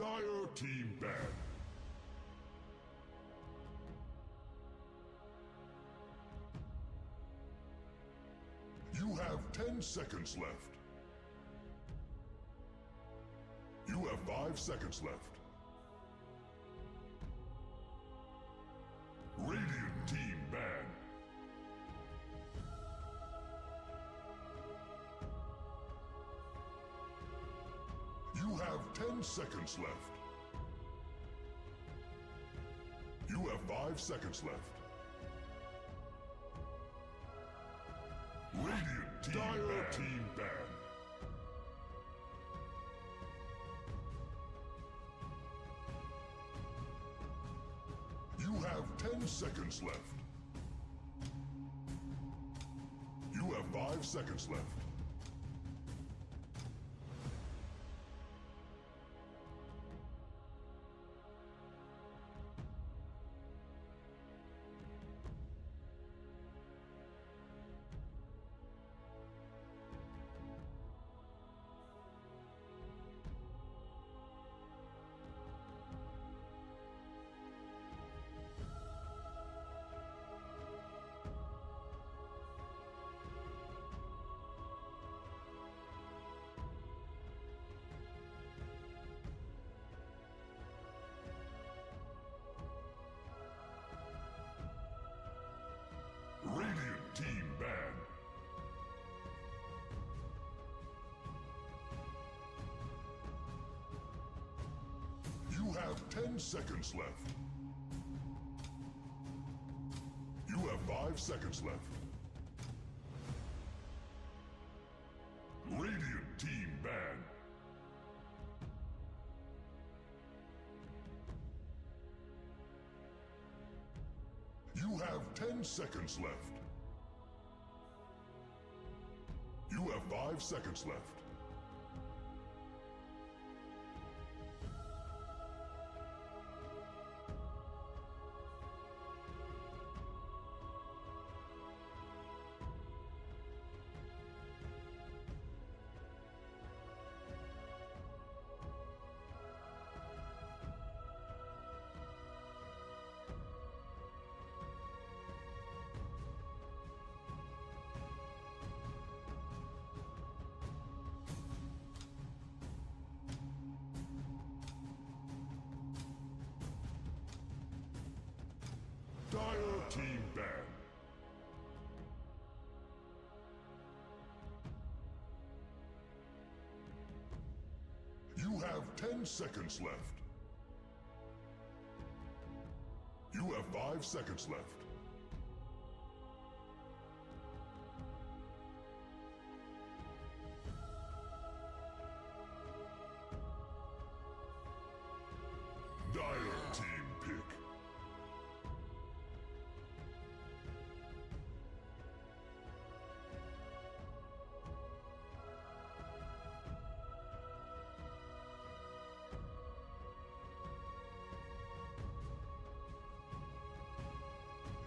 Dire team ban. You have 10 seconds left. You have 5 seconds left. Radiant team ban. You have 10 seconds left. You have 5 seconds left. Radiant team Dire ban. Team ban. You have 10 seconds left. You have 5 seconds left. Radiant team ban. You have 10 seconds left. You have 5 seconds left. Radiant team ban. You have 10 seconds left. You have 5 seconds left. Dire team ban. You have 10 seconds left. You have 5 seconds left. Dire team pick.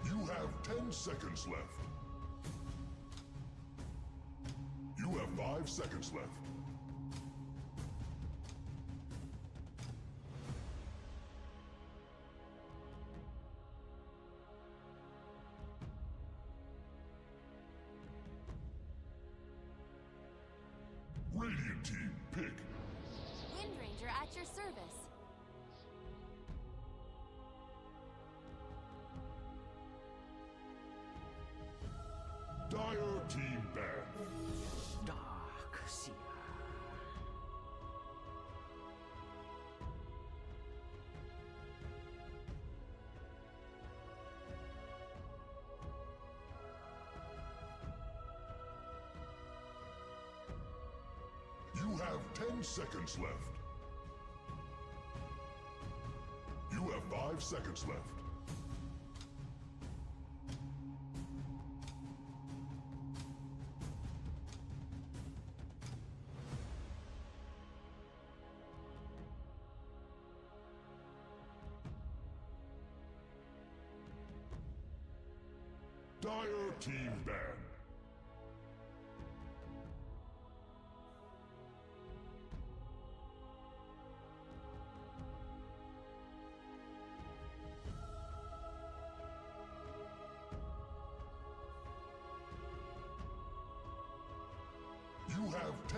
You have 10 seconds left. You have 5 seconds left. Radiant team, pick. Wind Ranger at your service. Dire team ban. Dark Seer. You have 10 seconds left. You have 5 seconds left. Dire team ban.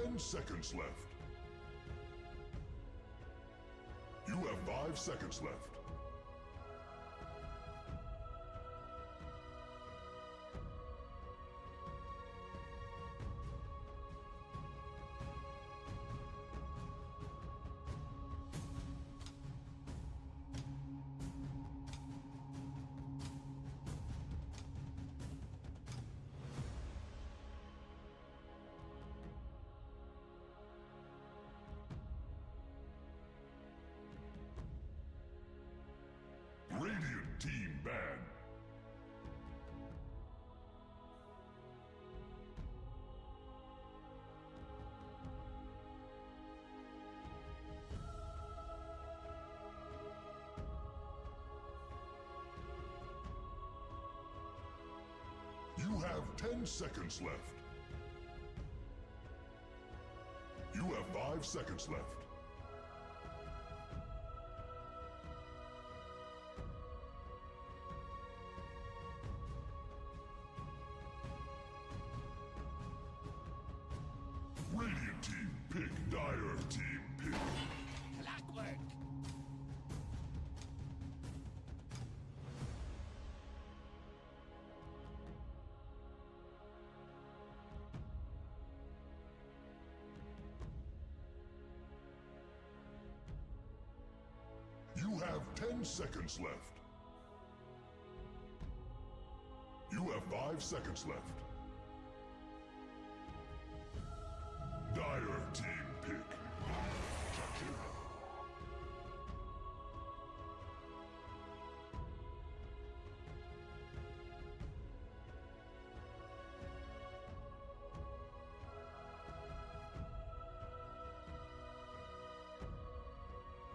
10 seconds left. You have 5 seconds left. Radiant team ban. You have 10 seconds left. You have 5 seconds left. Radiant team pick, Dire team pick. Clockwork. You have 10 seconds left. You have 5 seconds left. Dire team pick.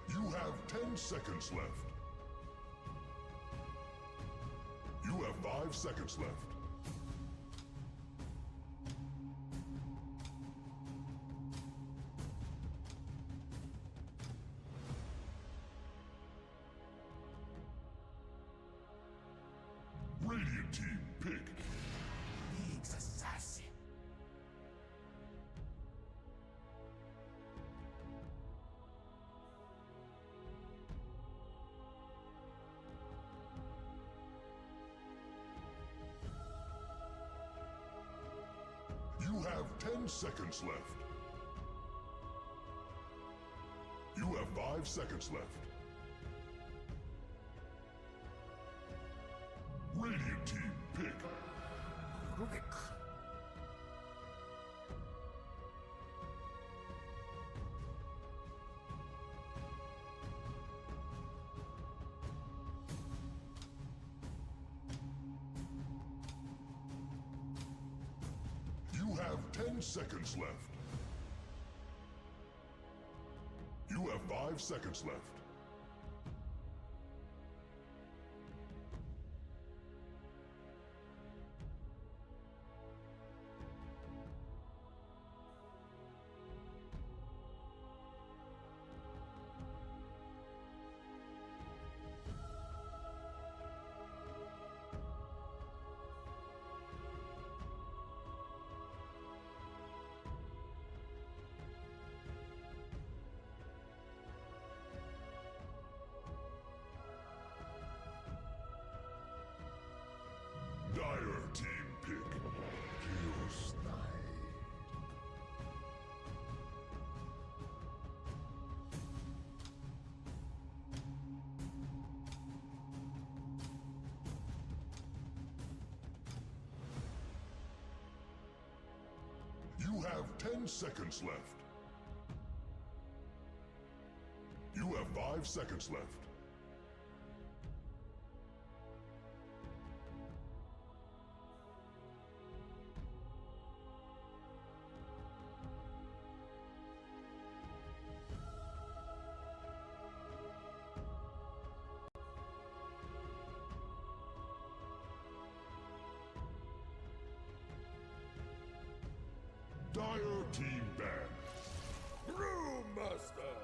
You have 10 seconds left. You have 5 seconds left. Radiant team pick. League's assassin. You have 10 seconds left. You have 5 seconds left. Radiant team pick. Rubik. You have 10 seconds left. You have 5 seconds left. Dire team pick. Chaos Knight. You have 10 seconds left. You have 5 seconds left. Dire team ban. Brewmaster.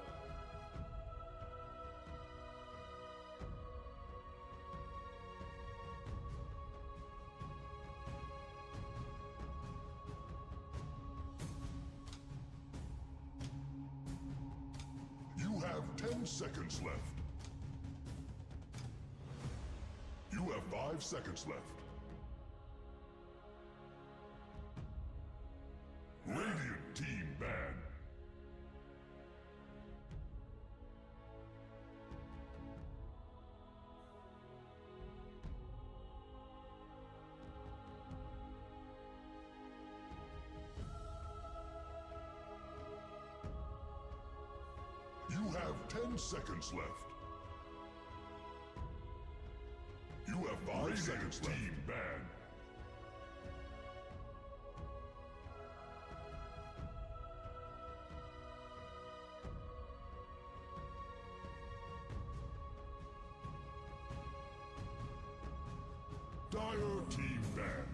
seconds left. You have 5 seconds left. Radiant team ban. You have 10 seconds left. You have 5 seconds left. Team ban. Dire team ban.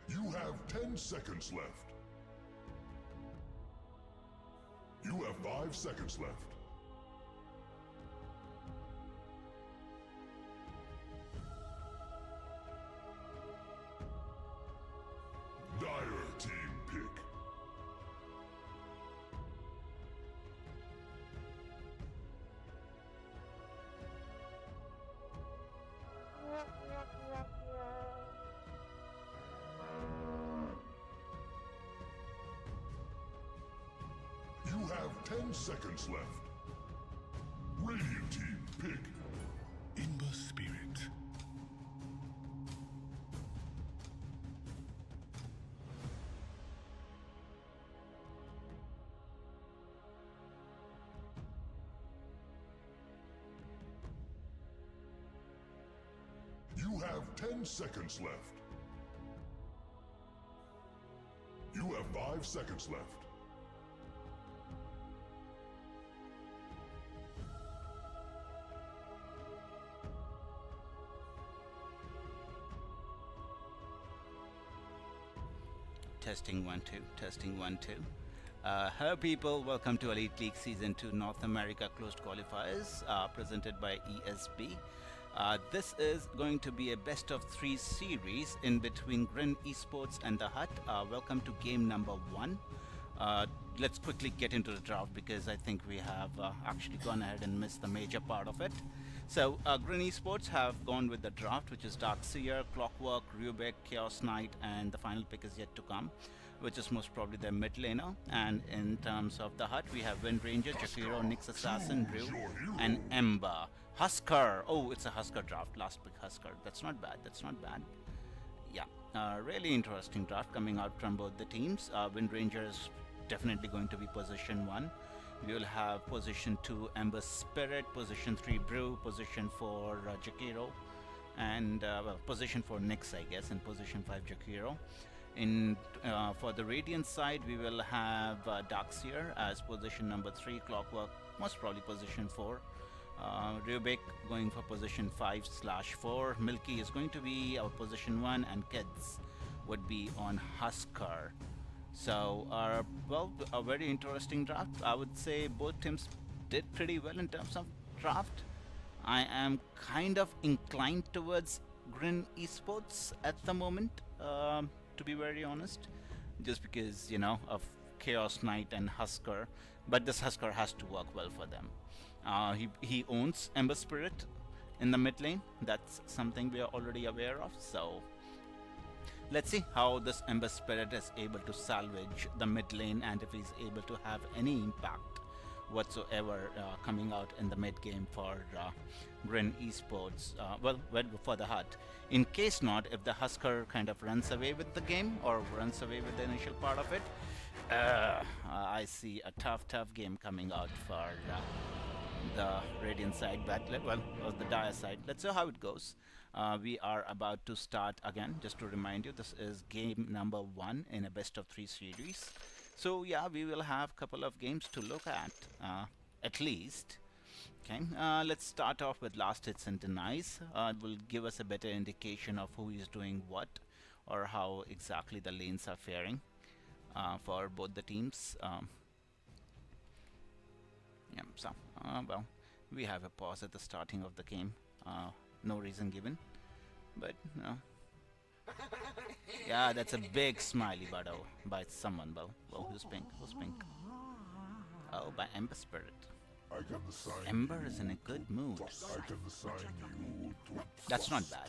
You have 10 seconds left. You have 5 seconds left. Dire team pick. You have 10 seconds left. Radiant team pick. In the spirit. You have 10 seconds left. You have 5 seconds left. Testing 1 2, testing 1 2. Hello people, welcome to Elite League Season 2 North America Closed Qualifiers presented by ESB. This is going to be a best of 3 series in between Grin Esports and the Hut. Welcome to game number 1. Let's quickly get into the draft because I think we have actually gone ahead and missed the major part of it. So Grin Esports have gone with the draft, which is Darkseer, Clockwork, Rubik, Chaos Knight, and the final pick is yet to come, which is most probably their mid laner. And in terms of the Hut, we have Wind Ranger, Jakiro, Nyx Assassin, Brew, and Ember. Husker! Oh, it's a Husker draft. Last pick Husker. That's not bad. That's not bad. Yeah, really interesting draft coming out from both the teams. Wind Ranger is definitely going to be position 1. We will have position 2 Ember Spirit, position 3 Brew, position 4 Jakiro, and well, position 4 Nyx, I guess, and position 5 Jakiro. In for the Radiant side, we will have Darkseer as position number 3, Clockwork most probably position 4. Rubik going for position 5/4. Milky is going to be our position 1, and Kids would be on Husker. So, well, a very interesting draft. I would say both teams did pretty well in terms of draft. I am kind of inclined towards Grin Esports at the moment, to be very honest, just because, you know, of Chaos Knight and Husker. But this Husker has to work well for them. He owns Ember Spirit in the mid lane. That's something we are already aware of. So let's see how this Ember Spirit is able to salvage the mid lane, and if he's able to have any impact whatsoever coming out in the mid game for Grin Esports. Well, for the Hut. In case not, if the Husker kind of runs away with the game or runs away with the initial part of it, I see a tough game coming out for the Radiant side, but well, or the Dire side. Let's see how it goes. We are about to start again. Just to remind you, this is game number 1 in a best of 3 series. So yeah, we will have a couple of games to look at least. Okay, let's start off with last hits and denies. It will give us a better indication of who is doing what, or how exactly the lanes are faring for both the teams. Yeah, so, well, we have a pause at the starting of the game. No reason given, but, yeah, that's a big smiley butto by someone. Well, who's pink? Who's pink? Oh, by Ember Spirit. I can assign Ember you. is in a good mood. I can assign you to. That's not bad.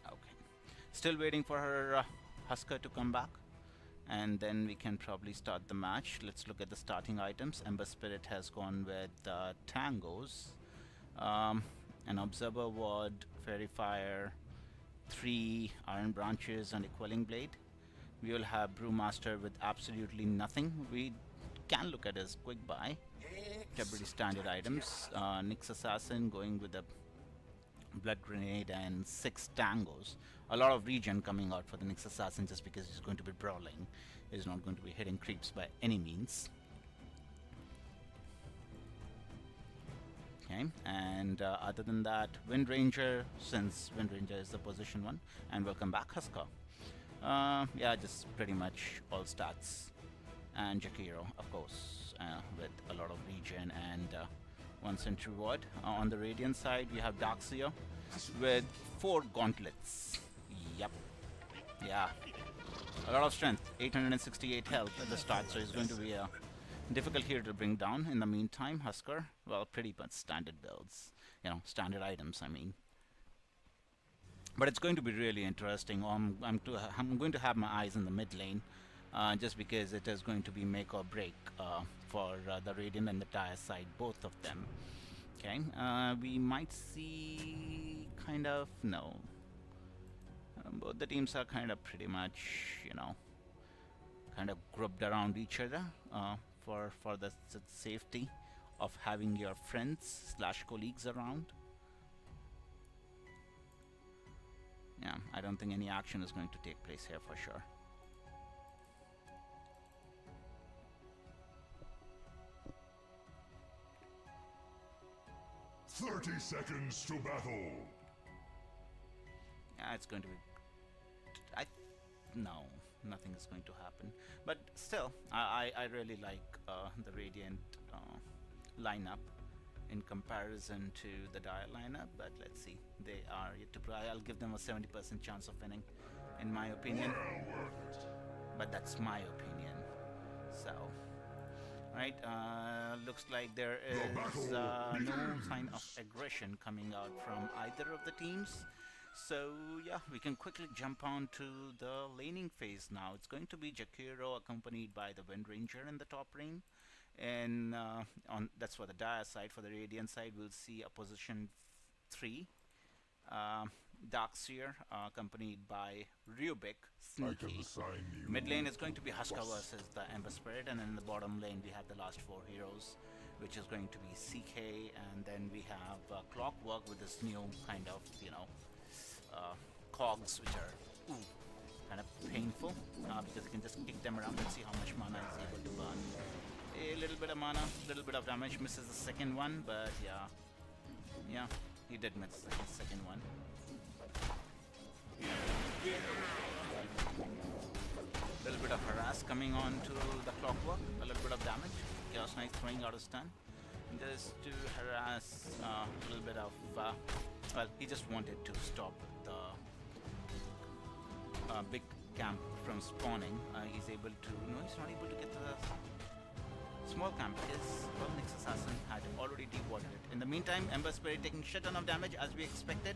Okay. Still waiting for her Husker to come back. And then we can probably start the match. Let's look at the starting items. Ember Spirit has gone with Tangos. An Observer Ward, Fairy Fire, 3 Iron Branches and a Quelling Blade. We will have Brewmaster with absolutely nothing. We can look at his quick buy. Pretty standard items. Nyx Assassin going with a Blood Grenade and 6 Tangos. A lot of regen coming out for the Nyx Assassin just because he's going to be brawling. He's not going to be hitting creeps by any means. Okay, and other than that, Wind Ranger, since Wind Ranger is the position 1. And welcome back, Husker. Yeah, just pretty much all stats. And Jakiro, of course, with a lot of regen and 1 Century Ward. On the Radiant side, we have Darkseer with 4 gauntlets. Yep. Yeah. A lot of strength. 868 health at the start, so it's going to be difficult here to bring down. In the meantime, Husker, well, pretty much standard builds. Standard items, I mean. But it's going to be really interesting. I'm going to have my eyes in the mid lane. Just because it is going to be make or break for the Radiant and the Dire side, both of them. Okay, we might see kind of, no. Both the teams are kind of pretty much, kind of grouped around each other for the safety of having your friends / colleagues around. Yeah, I don't think any action is going to take place here for sure. "30 seconds to battle." Yeah, it's going to be... No, nothing is going to happen. But still, I really like the Radiant lineup in comparison to the Dire lineup. But let's see. They are yet to try. I'll give them a 70% chance of winning, in my opinion. But that's my opinion. So... Right, looks like there is no sign of aggression coming out from either of the teams. So yeah, we can quickly jump on to the laning phase now. It's going to be Jakiro accompanied by the Wind Ranger in the top lane. And that's for the Dire side. For the Radiant side, we'll see a position 3. Darkseer accompanied by Rubik, Sneaky. Mid lane is going to be Husker versus the Ember Spirit, and in the bottom lane we have the last 4 heroes, which is going to be CK, and then we have Clockwork with this new kind of, cogs, which are kind of painful because you can just kick them around. Let's see how much mana is able to burn. A little bit of mana, a little bit of damage, misses the second one, but yeah, he did miss the second one. A little bit of harass coming on to the Clockwork, a little bit of damage. Chaos Knight throwing out a stun just to harass a little bit of, well, he just wanted to stop the big camp from spawning. He's able to, no, he's not able to get to the small camp because, well, Nyx Assassin had already dewatered it. In the meantime, Ember Spirit taking shit ton of damage as we expected.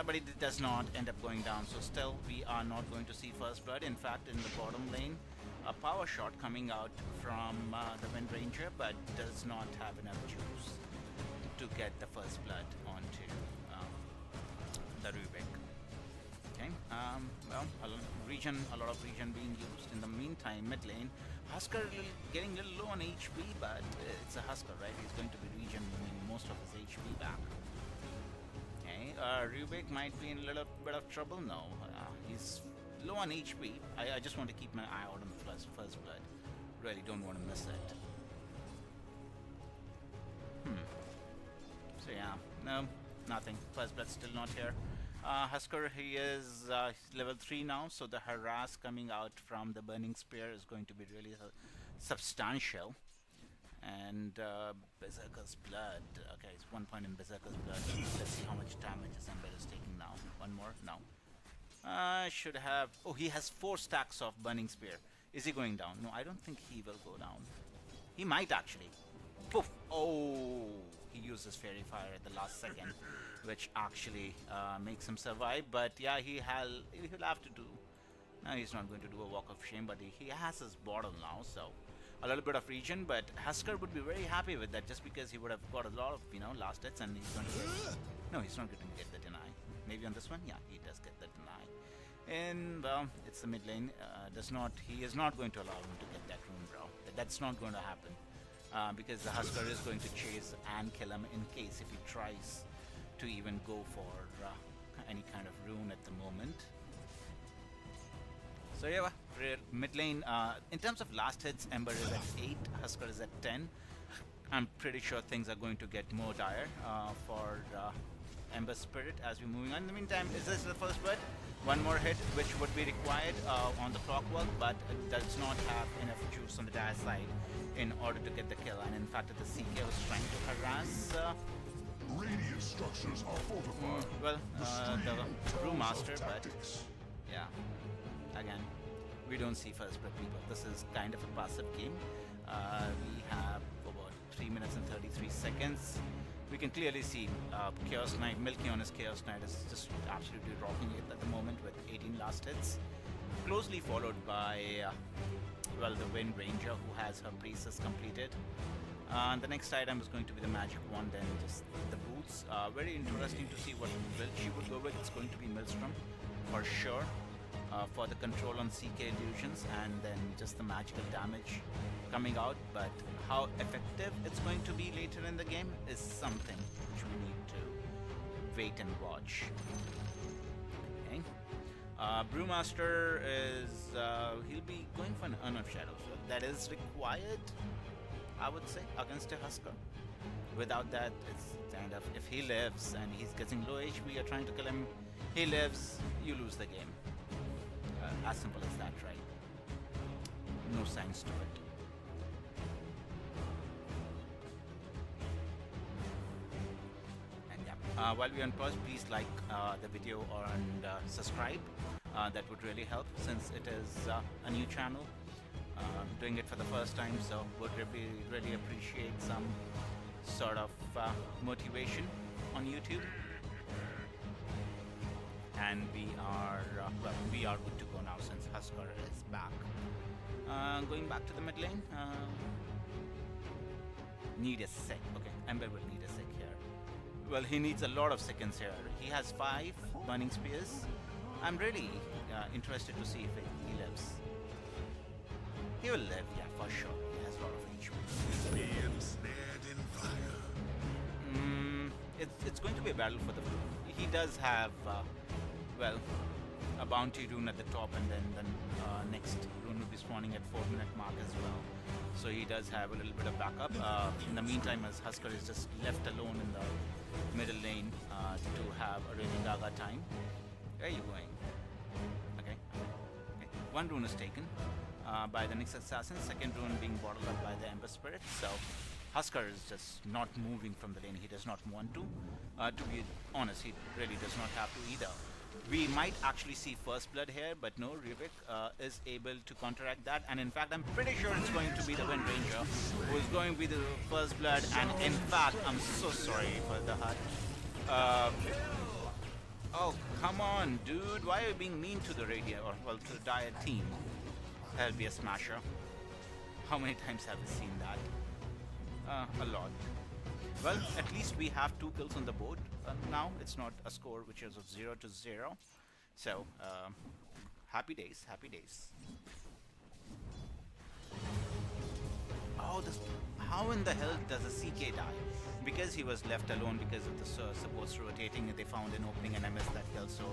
But it does not end up going down, so still we are not going to see first blood. In fact, in the bottom lane, a power shot coming out from the Wind Ranger, but does not have enough juice to get the first blood onto the Rubik. Okay, well, a lot of regen being used. In the meantime, mid lane, Husker getting a little low on HP, but it's a Husker, right? He's going to be regenerating most of his HP back. Rubik might be in a little bit of trouble. No, he's low on HP. I just want to keep my eye out on the first blood. Really don't want to miss it. So yeah, no, nothing. First blood still not here. Husker, he is level 3 now, so the harass coming out from the Burning Spear is going to be really substantial. And Berserker's Blood. Okay, it's 1 point in Berserker's Blood. Let's see how much damage this Ember is taking now. One more? No. Should have... Oh, he has 4 stacks of Burning Spear. Is he going down? No, I don't think he will go down. He might actually. Poof! Oh! He uses Fairy Fire at the last second, which actually makes him survive. But yeah, he'll have to do... No, he's not going to do a Walk of Shame, but he has his bottle now, so... A little bit of regen, but Husker would be very happy with that just because he would have got a lot of, last hits, and he's going to get... No, he's not going to get the deny. Maybe on this one? Yeah, he does get the deny. And, well, it's the mid lane. He is not going to allow him to get that rune, bro. That's not going to happen. Because the Husker is going to chase and kill him in case if he tries to even go for any kind of rune at the moment. So yeah, mid lane, in terms of last hits, Ember is at 8, Husker is at 10. I'm pretty sure things are going to get more dire for Ember Spirit as we're moving on. In the meantime, is this the first blood? One more hit, which would be required on the clockwork, but it does not have enough juice on the dire side in order to get the kill. And in fact, the CK was trying to harass... Radiant structures are fortified. Well, the Brewmaster, but yeah. Again, we don't see first blood people. This is kind of a passive game. We have about 3 minutes and 33 seconds. We can clearly see Chaos Knight, Milky on his Chaos Knight is just absolutely rocking it at the moment with 18 last hits. Closely followed by, well, the Wind Ranger who has her Priestess completed. The next item is going to be the Magic Wand and just the boots. Very interesting to see what build she would go with. It's going to be Maelstrom for sure. For the control on CK illusions and then just the magical damage coming out, but how effective it's going to be later in the game is something which we need to wait and watch. Okay. Brewmaster is he'll be going for an Urn of Shadows. That is required, I would say, against a Husker. Without that, it's kind of, if he lives and he's getting low HP, you're trying to kill him, he lives, you lose the game. As simple as that, right? No science to it. And yeah, while we're on pause, please like the video and subscribe. That would really help since it is a new channel. Doing it for the first time, so would really appreciate some sort of motivation on YouTube. And we are good to go now since Husker is back. Going back to the mid lane. Need a sec. Okay, Ember will need a sec here. Well, he needs a lot of seconds here. He has 5 Burning Spears. I'm really interested to see if he lives. He will live, yeah, for sure. He has a lot of HP. Be ensnared in fire. It's going to be a battle for the blue. He does have, well, a bounty rune at the top, and then next rune will be spawning at 4-minute mark as well. So he does have a little bit of backup. In the meantime, as Husker is just left alone in the middle lane to have a really gaga time. Where are you going? Okay. One rune is taken by the Nyx Assassin, second rune being bottled up by the Ember Spirit. So Husker is just not moving from the lane. He does not want to. To be honest, he really does not have to either. We might actually see first blood here, but no, Rubik is able to counteract that. And in fact, I'm pretty sure it's going to be the Wind Ranger who is going to be the first blood. And in fact, I'm so sorry for the hut. Oh, come on, dude. Why are you being mean to the Radiant, or well, to the Dire team? That'll be a smasher. How many times have we seen that? A lot. Well, at least we have 2 kills on the board now. It's not a score which is of 0-0. So, happy days, happy days. Oh, how in the hell does a CK die? Because he was left alone because of the supports rotating, they found an opening and I missed that kill. So,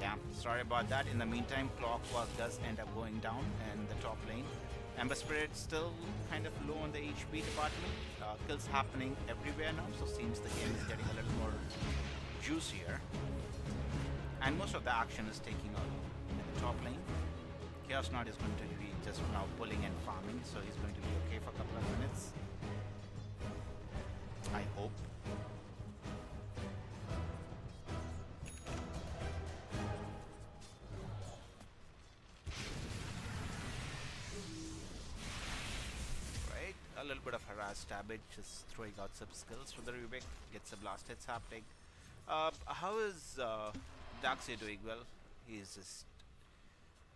yeah, sorry about that. In the meantime, Clockwork does end up going down in the top lane. Ember Spirit still kind of low on the HP department. Kills happening everywhere now, so seems the game is getting a little more juicier. And most of the action is taking out in the top lane. Chaos Knight is going to be just now pulling and farming, so he's going to be okay for a couple of minutes. I hope. Right, a little bit of harass Stabbage, just throwing out some skills for the Rubik, gets a blast hits happening. How is Darkseer doing? Well, he's just,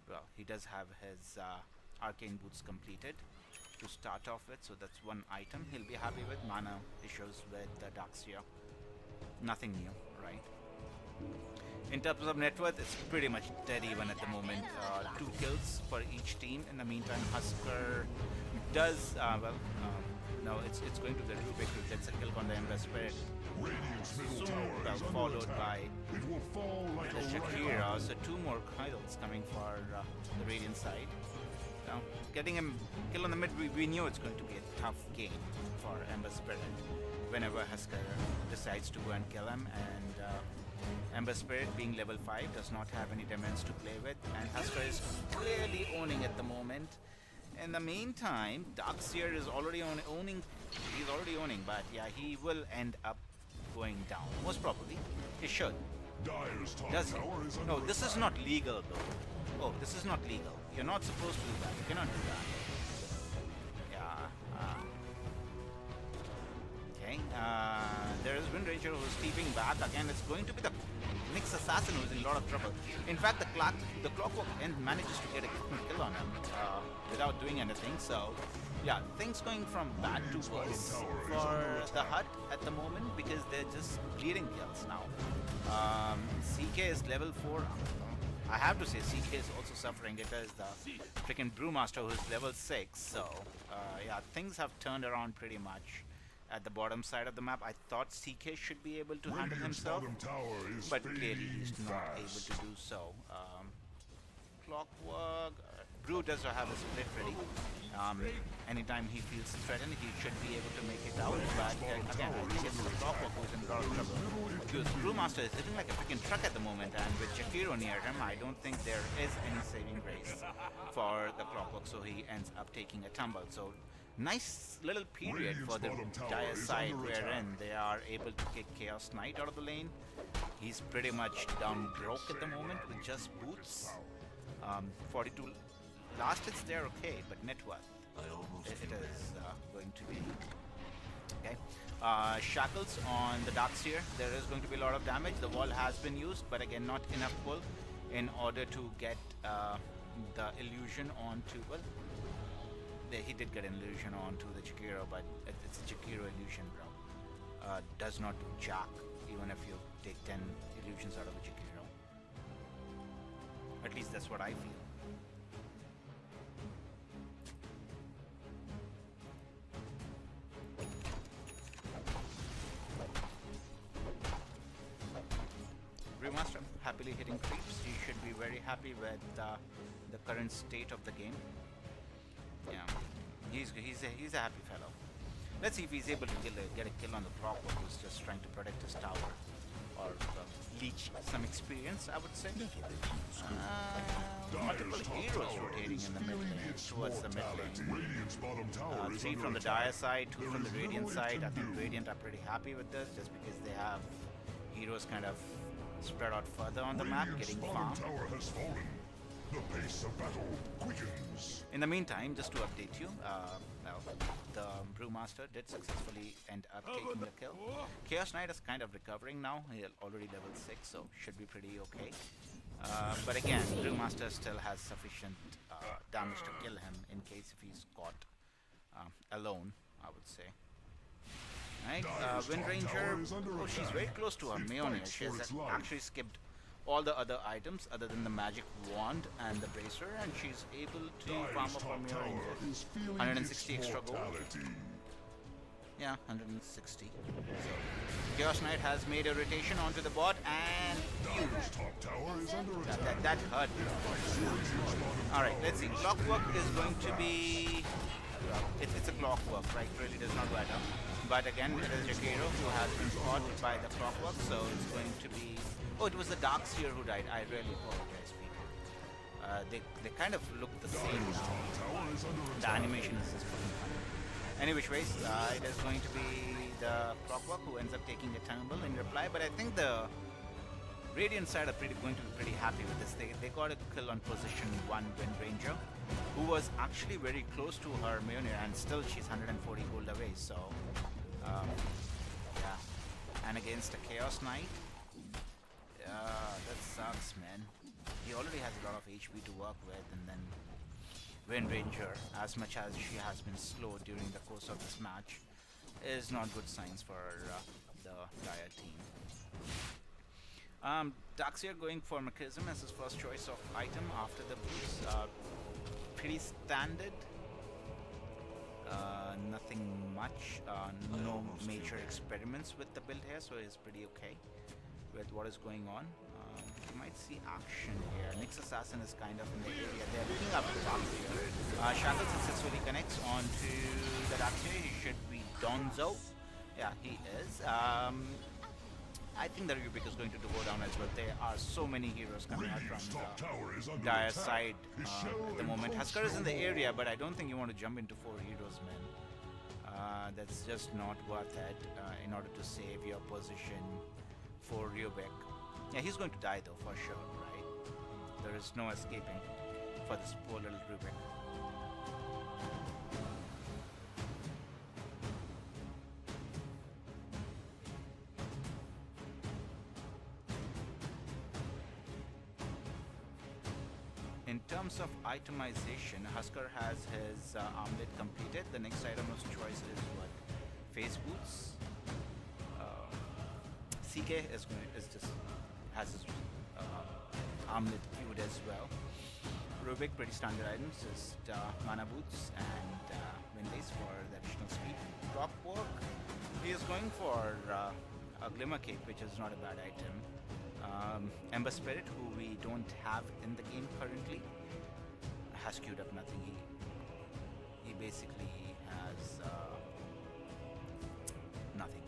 well, he does have his arcane boots completed to start off with, so that's one item he'll be happy with. Mana issues with Darkseer, nothing new, right? In terms of net worth, it's pretty much dead even at the moment. 2 kills for each team. In the meantime, Husker does no, it's going to the Rubik who gets a kill on the Ember Spirit. Soon followed by the Shakira, so 2 more idols coming for the Radiant side. Now, getting him kill on the mid, we knew it's going to be a tough game for Ember Spirit whenever Husker decides to go and kill him, and Ember Spirit being level 5 does not have any demons to play with, and Husker is clearly owning at the moment. In the meantime, Darkseer is already owning, he's already owning, but yeah, he will end up going down. Most probably. He should. Does he? No, this is not legal though. Oh, this is not legal. You're not supposed to do that. You cannot do that. Yeah. Okay. There is Wind Ranger who's stepping back. Again, it's going to be the Nyx Assassin who's in a lot of trouble. In fact, the Clockwork End manages to get a kill on him without doing anything. So, yeah, things going from bad to worse for the Hut at the moment because they're just bleeding kills now. CK is level 4. I have to say CK is also suffering. It is the freaking Brewmaster who's level 6. So, yeah, things have turned around pretty much. At the bottom side of the map, I thought CK should be able to handle himself, but clearly he's not able to do so. Clockwork, Brew does have a split ready. Anytime he feels threatened, he should be able to make it out, but again, I think it's the Clockwork who's in a lot of trouble. Because Brewmaster is sitting like a freaking truck at the moment, and with Jakiro near him, I don't think there is any saving grace for the Clockwork, so he ends up taking a tumble. So, nice little period for the Dire side wherein they are able to kick Chaos Knight out of the lane. He's pretty much down broke at the moment with just boots. 42 last hits there, okay, but net worth. It is going to be okay. Shackles on the Darkseer. There is going to be a lot of damage. The wall has been used, but again, not enough pull in order to get the illusion onto. Well, he did get an illusion onto the Jakiro, but it's a Jakiro illusion, bro. Does not do jack, even if you take 10 illusions out of a Jakiro. At least that's what I feel. Brewmaster happily hitting creeps. He should be very happy with the current state of the game. Yeah, he's a happy fellow. Let's see if he's able to get a kill on the Clockwork who's just trying to protect his tower or leech some experience, I would say. Multiple heroes rotating in the mid lane, towards the mid lane. 3 from the Dire side, 2 from the Radiant side. I think Radiant are pretty happy with this just because they have heroes kind of spread out further on the map, getting farmed. The pace of battle quickens. In the meantime, just to update you, well, the Brewmaster did successfully end up taking the kill. Chaos Knight is kind of recovering now. He's already level 6, so should be pretty okay. But again, Brewmaster still has sufficient damage to kill him in case if he's caught alone, I would say. Right, Wind Ranger, oh, she's very close to her Mjolnir. She has actually skipped all the other items other than the magic wand and the bracer, and she's able to farm up her Mjolnir. 160 extra gold. Yeah, 160. So, Chaos Knight has made a rotation onto the bot, and that hurt. Alright, let's see. Clockwork is going to be... It's a Clockwork, right? Really does not matter. But again, it is Jakiro who has been caught by the Clockwork, so it's going to be... Oh, it was the Darkseer who died. I really apologize, people. They kind of look the same now. The animation is just fucking fun. Any which ways, it is going to be the Clockwork who ends up taking a tumble in reply, but I think the Radiant side are going to be pretty happy with this. They got a kill on position 1 Wind Ranger, who was actually very close to her Mjolnir, and still she's 140 gold away, so yeah. And against a Chaos Knight, that sucks, man. He already has a lot of HP to work with, and then Wind Ranger, as much as she has been slow during the course of this match, is not good signs for the Dire team. Daxia going for Mechanism as his first choice of item after the boots. Pretty standard. Nothing much. No major experiments with the build here, so it's pretty okay with what is going on. You might see action here. Nyx Assassin is kind of in the area. They're looking up to Daxia. Shackle successfully connects onto the Daxia. He should be Donzo. Yeah, he is. I think that Rubik is going to go down as well. There are so many heroes coming out from the Dire side at the moment. Huskar is in the area, but I don't think you want to jump into 4 heroes, man. That's just not worth it in order to save your position for Rubik. Yeah, he's going to die though, for sure, right? There is no escaping for this poor little Rubik. In terms of itemization, Huskar has his armlet completed. The next item of choice is what? Face boots. CK has his armlet queued as well. Rubik, pretty standard items, just mana boots and Windays for the additional speed. Clockwork, he is going for a Glimmer Cape, which is not a bad item. Ember Spirit, who we don't have in the game currently, has queued up nothing. He basically has nothing.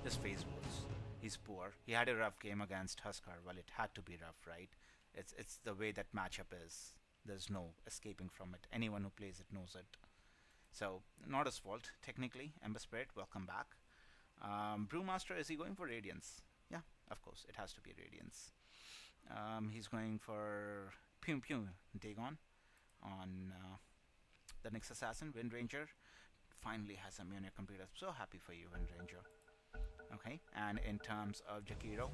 Just phase boots. He's poor. He had a rough game against Huskar. Well, it had to be rough, right? It's the way that matchup is. There's no escaping from it. Anyone who plays it knows it. So, not his fault, technically. Ember Spirit, welcome back. Brewmaster, is he going for Radiance? Yeah, of course, it has to be Radiance. He's going for Pew Pew Dagon on the Nyx Assassin. Wind Ranger finally has a Mjolnir completed. So happy for you, Wind Ranger. Okay, and in terms of Jakiro,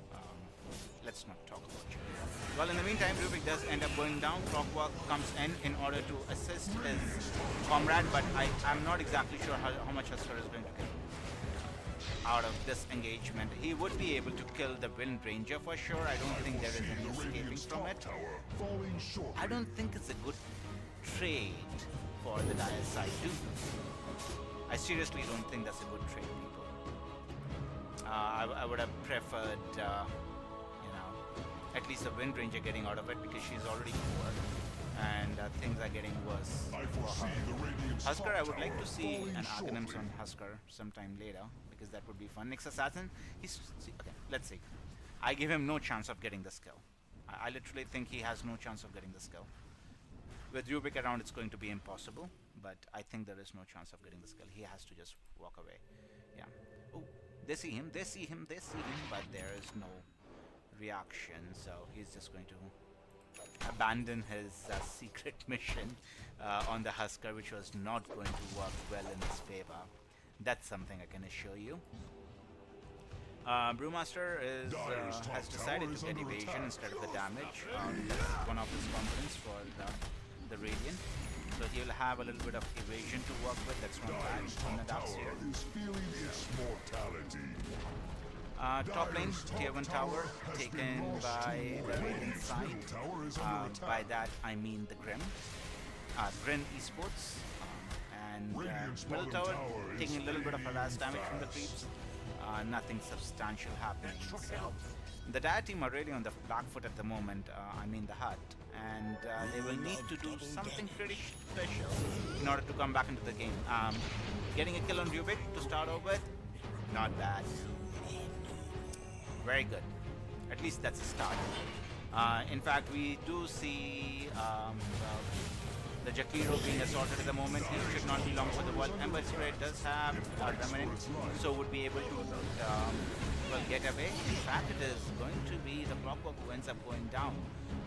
let's not talk about Jakiro. Well, in the meantime, Rubik does end up going down. Clockwork comes in order to assist his comrade, but I'm not exactly sure how much Huskar is going to get out of this engagement. He would be able to kill the Wind Ranger for sure. I don't think there is any escaping from it. I don't think it's a good trade for the Dire side too. I seriously don't think that's a good trade, people. I would have preferred, at least the Wind Ranger getting out of it, because she's already poor and things are getting worse for her. Huskar, I would like to see an Arcanums on Huskar sometime later, because that would be fun. Nyx Assassin, okay, let's see. I give him no chance of getting the skill. I literally think he has no chance of getting the skill. With Rubik around, it's going to be impossible, but I think there is no chance of getting the skill. He has to just walk away. Yeah. Oh, they see him, but there is no reaction, so he's just going to abandon his secret mission on the Huskar, which was not going to work well in his favor. That's something I can assure you. Brewmaster has decided to get evasion instead of the damage. That's one of his components for the Radiant. So he'll have a little bit of evasion to work with. That's not bad on the Daxia. Top lane, tier 1 tower taken by the Radiant side. By that I mean the Grim Esports. And middle tower taking a little bit of harass damage from the creeps. Nothing substantial happening. So the Dire team are really on the back foot at the moment, I mean the Hut, and they will need to do something pretty special in order to come back into the game. Getting a kill on Rubik to start off with, not bad. Very good. At least that's a start. In fact, we do see the Jakiro being assaulted at the moment. He should not be long for the wall. Ember Spray does have a remnant, so would be able to well, get away. In fact, it is going to be the Clockwork who ends up going down.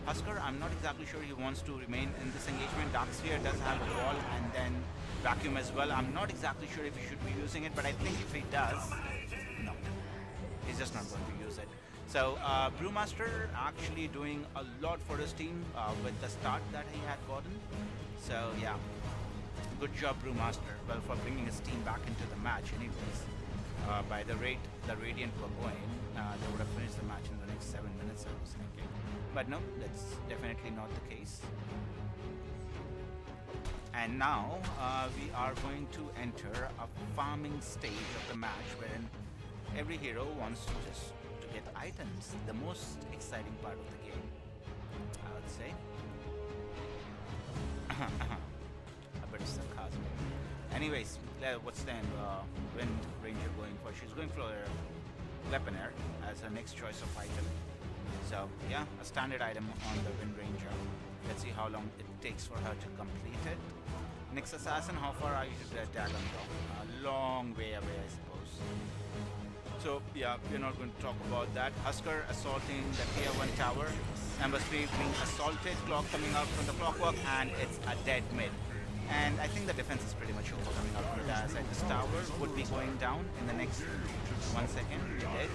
Husker, I'm not exactly sure he wants to remain in this engagement. Darksphere does have a wall and then Vacuum as well. I'm not exactly sure if he should be using it, but I think if he does, no, he's just not going to use it. So Brewmaster actually doing a lot for his team with the start that he had gotten. So yeah, good job Brewmaster. Well, for bringing his team back into the match anyways. By the rate the Radiant were going, they would have finished the match in the next 7 minutes, I was thinking. But no, that's definitely not the case. And now we are going to enter a farming stage of the match wherein every hero wants to just get items. The most exciting part of the game, I would say. A bit of sarcasm. Anyways, what's the Wind Ranger going for? She's going for a Weaponaire as her next choice of item. So yeah, a standard item on the Wind Ranger. Let's see how long it takes for her to complete it. Next Assassin, how far are you to the Dagon Block? A long way away, I suppose. So yeah, we're not going to talk about that. Husker assaulting the tier 1 tower. Ember Spray being assaulted. Clock coming out from the Clockwork, and it's a dead mid. And I think the defense is pretty much over coming out from the dire side. This tower would be going down in the next 1 second. Dead.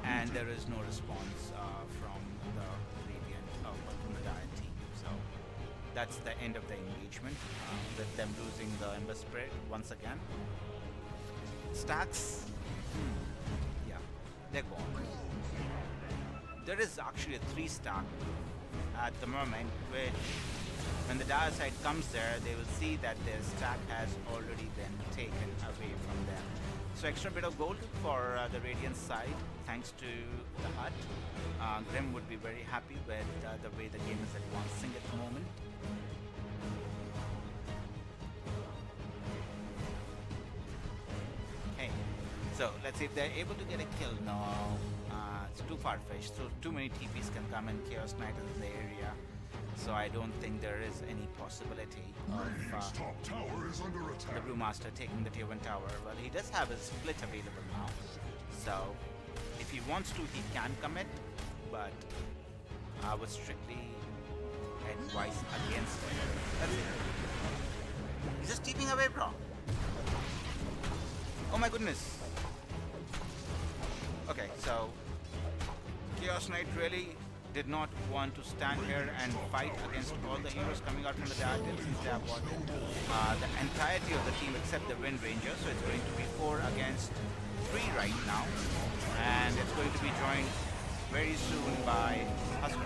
And there is no response from the Radiant, from the Dire team. So that's the end of the engagement, with them losing the Ember Spray once again. Stacks, yeah, they're gone. There is actually a 3-stack at the moment, which when the Dire side comes there, they will see that their stack has already been taken away from them. So extra bit of gold for the Radiant side, thanks to the hut. Grim would be very happy with the way the game is advancing at the moment. Okay, so let's see if they're able to get a kill. No, it's too far-fetched. So too many TPs can come and Chaos Knight is in the area. So I don't think there is any possibility of the Brewmaster taking the tier 1 tower. Well, he does have his split available now. So if he wants to, he can commit, but I would strictly advise against it. That's it. He's just keeping away, bro. Oh my goodness. Okay, so Chaos Knight really did not want to stand here and fight against all the heroes coming out from the Diatel since they have bought the entirety of the team except the Wind Ranger. So it's going to be 4 against 3 right now, and it's going to be joined very soon by Husker.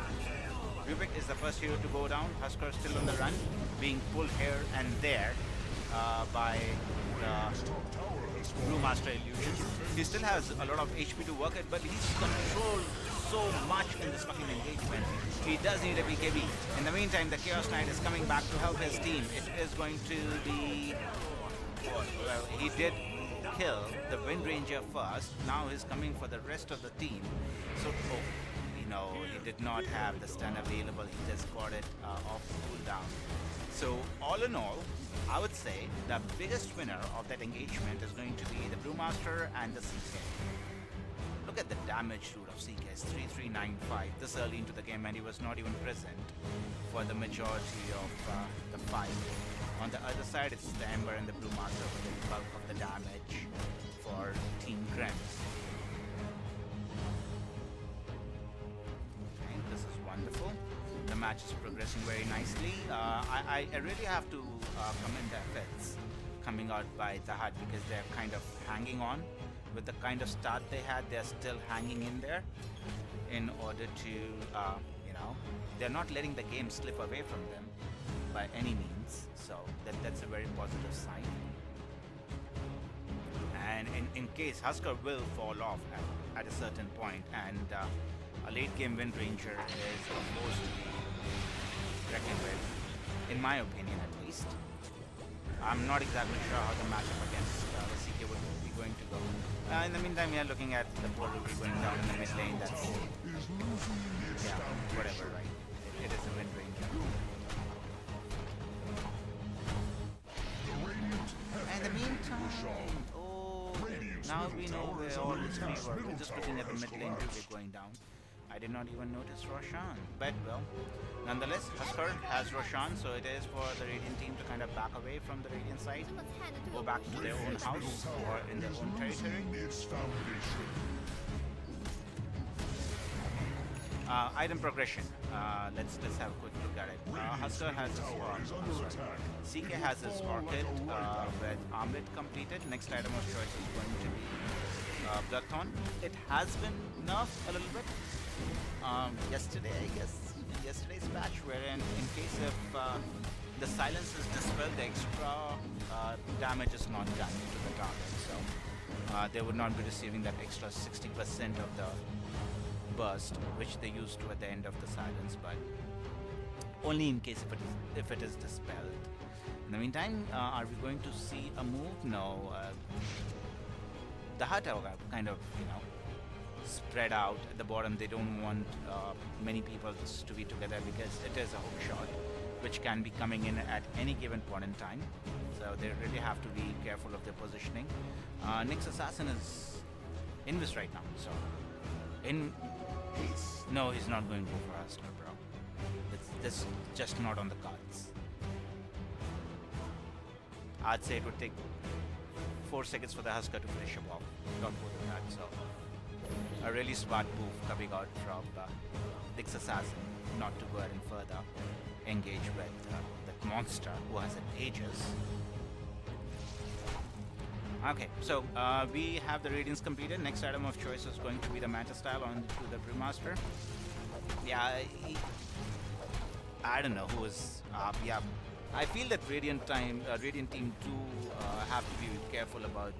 Rubik is the first hero to go down. Husker still on the run, being pulled here and there by the Brewmaster Illusions. He still has a lot of HP to work at, but he's controlled so much in this fucking engagement. He does need a BKB. In the meantime, the Chaos Knight is coming back to help his team. It is going to be... Well, he did kill the Wind Ranger first. Now he's coming for the rest of the team. So, he did not have the stun available. He just got it off the cooldown. So, all in all, I would say the biggest winner of that engagement is going to be the Brewmaster and the CK. Look at the damage root of CK, it's 3395 this early into the game, and he was not even present for the majority of the fight. On the other side, it's the Ember and the Brewmaster with the bulk of the damage for Team Grim. Okay, this is wonderful. The match is progressing very nicely. I really have to commend the efforts coming out by the Hut, because they're kind of hanging on. With the kind of start they had, they're still hanging in there in order to, they're not letting the game slip away from them by any means. So that's a very positive sign. And in case Husker will fall off at a certain point, and a late game Wind Ranger is supposed to be reckoned with, in my opinion at least. I'm not exactly sure how the matchup against the CK would be going to go. In the meantime, we are looking at the portal going down in the mid lane. That's now we know where all this three were. We're just looking at the mid lane to be going down. I did not even notice Roshan, but well, nonetheless, Husker has Roshan, so it is for the Radiant team to kind of back away from the Radiant side, go back to their own house or in their own territory. Item progression. Let's have a quick look at it. Husker has his CK has his Orchid with Armlet completed. Next item of choice is going to be Bloodthorn. It has been nerfed a little bit. Yesterday, I guess, in yesterday's patch, wherein in case if the silence is dispelled, the extra damage is not done to the target. So they would not be receiving that extra 60% of the burst which they used to at the end of the silence, but only in case if it is dispelled. In the meantime, are we going to see a move? No. The hut are kind of, spread out at the bottom. They don't want many people to be together because it is a hook shot which can be coming in at any given point in time, so they really have to be careful of their positioning. Nyx Assassin is invis right now, so no, he's not going to go for Husker, bro. It's just not on the cards. I'd say it would take 4 seconds for the Husker to finish him off. Not more than that, so a really smart move coming out from Nyx Assassin, not to go ahead and further engage with that monster who has an Aegis. Okay, so we have the Radiance completed. Next item of choice is going to be the Manta style on to the Brewmaster. Yeah, I don't know who is. Yeah, I feel that Radiant team do have to be careful about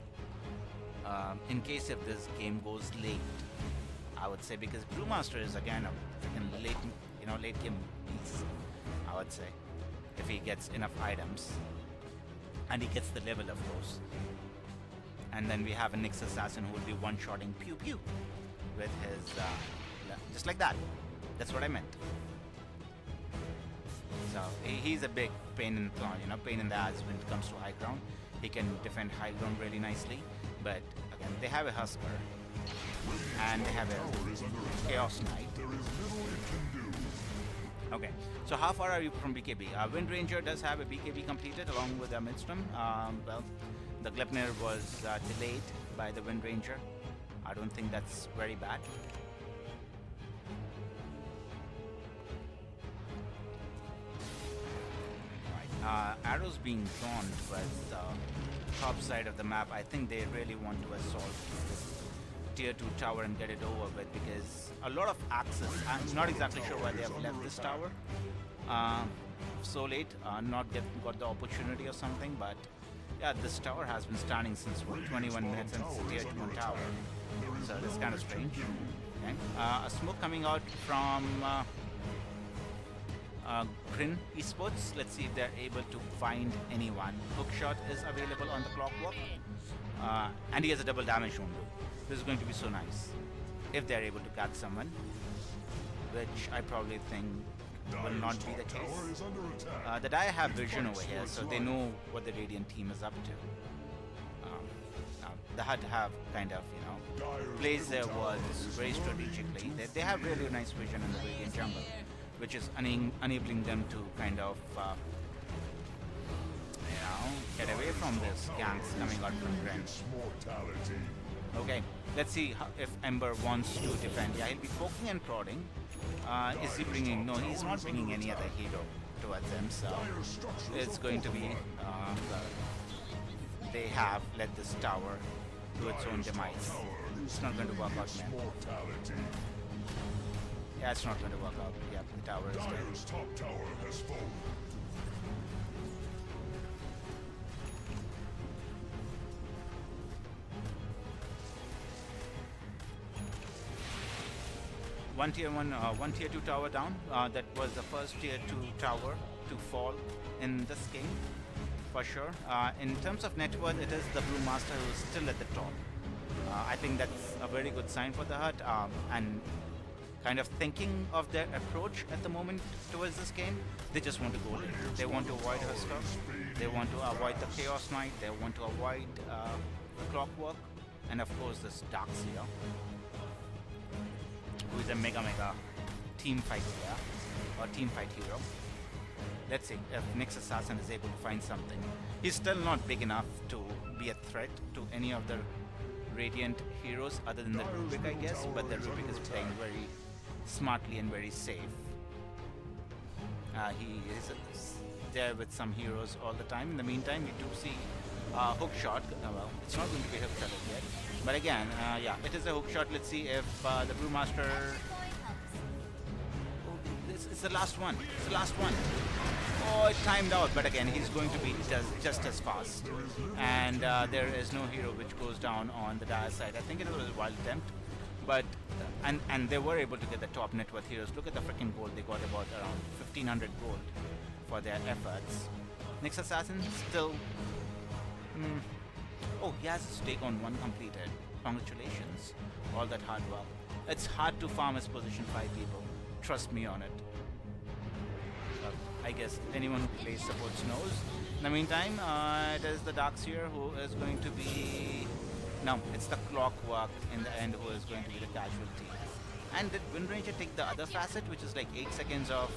in case if this game goes late. I would say because Brewmaster is again a freaking late game piece. I would say if he gets enough items and he gets the level, of course. And then we have a Nyx Assassin who will be one-shotting pew pew with his just like that. That's what I meant. So he's a big pain in the ass when it comes to high ground. He can defend high ground really nicely, but again, they have a Husker and they have a Chaos Knight. Okay, so how far are you from BKB? Wind Ranger does have a BKB completed along with the Midstrom. Well, the Gleipnir was delayed by the Wind Ranger. I don't think that's very bad. Arrows being drawn towards the top side of the map. I think they really want to assault this tier 2 tower and get it over with, because a lot of access. I'm not exactly sure why they have left this tower so late, not got the opportunity or something, but yeah, this tower has been standing since what, 21 minutes and it's tier 2 tower, so it's kind of strange. Okay. A smoke coming out from Grin Esports. Let's see if they're able to find anyone. Hookshot is available on the clockwork, and he has a double damage wound. This is going to be so nice if they're able to catch someone, which I probably think will not be the case. The Dire have vision over here, so they know what the Radiant team is up to. The Hut have kind of, placed their words very strategically. They have really nice vision in the Radiant jungle, which is enabling them to kind of, get away from this ganks coming out from Gren. Okay, let's see if Ember wants to defend. Yeah, he'll be poking and prodding. Is he bringing? No, he's not bringing any other hero towards him, so it's going to be, they have let this tower to its own demise. It's not going to work out, man. Yeah, it's not going to work out. Yeah, the tower is dead. Top tower has fallen. One tier 2 tower down. That was the first tier 2 tower to fall in this game, for sure. In terms of net worth, it is the Brewmaster who is still at the top. I think that's a very good sign for the Hut, and kind of thinking of their approach at the moment towards this game. They just want to go late. They want to avoid Husker. They want to avoid the Chaos Knight. They want to avoid the Clockwork. And of course this Darkseer, who is a mega team fight player or team fight hero. Let's see if Nyx Assassin is able to find something. He's still not big enough to be a threat to any of the Radiant heroes other than the Rubik, I guess, but the Rubik is playing very smartly and very safe. He is there with some heroes all the time. In the meantime, we do see hook shot. Well, it's not going to be hook shot yet, but again, yeah, it is a hook shot. Let's see if the Brewmaster. Oh, it's the last one. It's the last one. Oh, it timed out, but again, he's going to be just as fast. And there is no hero which goes down on the dire side. I think it was a wild attempt, but and they were able to get the top net worth heroes. Look at the freaking gold. They got about around 1500 gold for their efforts. Nyx Assassin still. Oh, he has his take on one completed. Congratulations. All that hard work. It's hard to farm his position 5 people. Trust me on it. I guess anyone who plays supports knows. In the meantime, it is the Darkseer who is going to be... No, it's the Clockwork in the end who is going to be the casualty. And did Windranger take the other facet, which is like 8 seconds of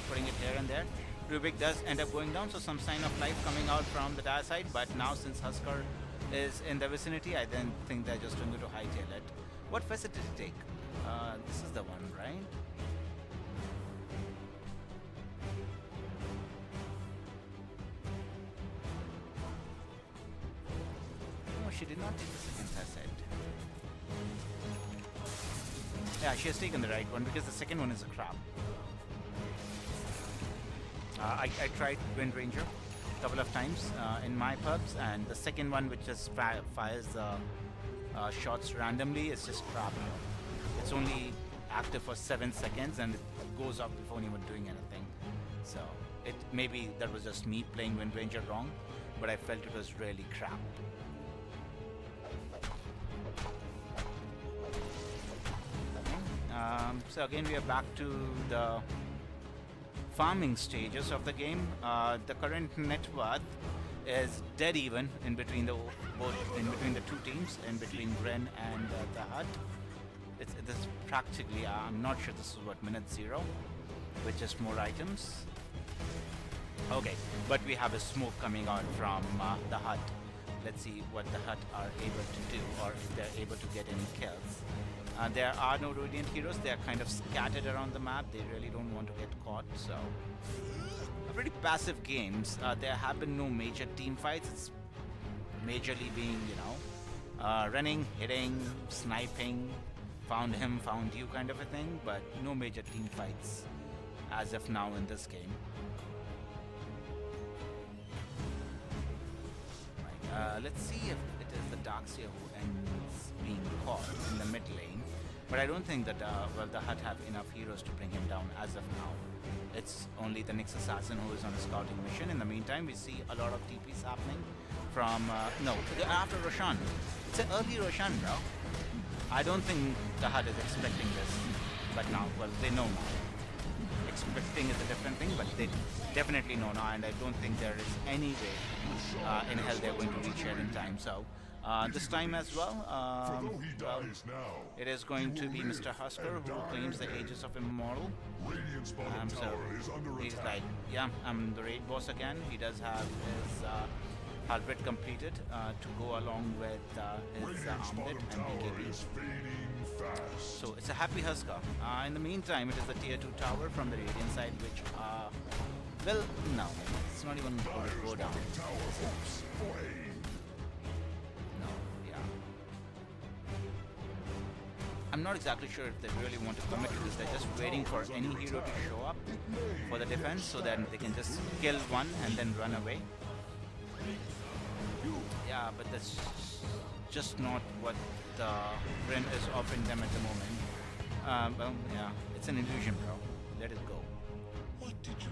putting it here and there? Rubik does end up going down, so some sign of life coming out from the dire side, but now since Husker is in the vicinity, I then think they're just going to hightail it. What facet did he take? This is the one, right? She did not take the second facet. Yeah, she has taken the right one because the second one is a crap. I tried Windranger a couple of times in my pubs, and the second one, which just fires the shots randomly, is just crap. It's only active for 7 seconds and it goes off before anyone doing anything. So it maybe that was just me playing Windranger wrong, but I felt it was really crap. So again, we are back to the farming stages of the game. The current net worth is dead even in between the two teams, in between Gren and the Hut. This is practically, I'm not sure this is what, minute 0, with just more items. Okay, but we have a smoke coming out from the Hut. Let's see what the Hut are able to do, or if they're able to get any kills. There are no Radiant heroes. They are kind of scattered around the map. They really don't want to get caught, so... Pretty passive games. There have been no major team fights. It's majorly being, you know, running, hitting, sniping, found him, found you kind of a thing, but no major team fights as of now in this game. Right, let's see if it is the Darkseer who ends being caught in the mid lane. But I don't think that well, the Hut have enough heroes to bring him down as of now. It's only the Nyx Assassin who is on a scouting mission. In the meantime, we see a lot of TPs happening from... no, after Roshan. It's an early Roshan, bro. I don't think the Hut is expecting this. But now, well, they know now. Expecting is a different thing, but they definitely know now, and I don't think there is any way in hell they're going to reach here in time. So this time as well, it is going to be Mr. Husker who claims the Aegis of Immortal. So he's like, yeah, I'm the raid boss again. He does have his Halberd completed to go along with his Armlet and BKB. So it's a happy Husker. In the meantime, it is the tier 2 tower from the Radiant side, which well, no, it's not even going to go down. No, yeah. I'm not exactly sure if they really want to commit to this. They're just waiting for any hero to show up for the defense so that they can just kill one and then run away. Yeah, but that's just not what the Ren is offering them at the moment. Well, yeah, it's an illusion, bro. Let it go. What did you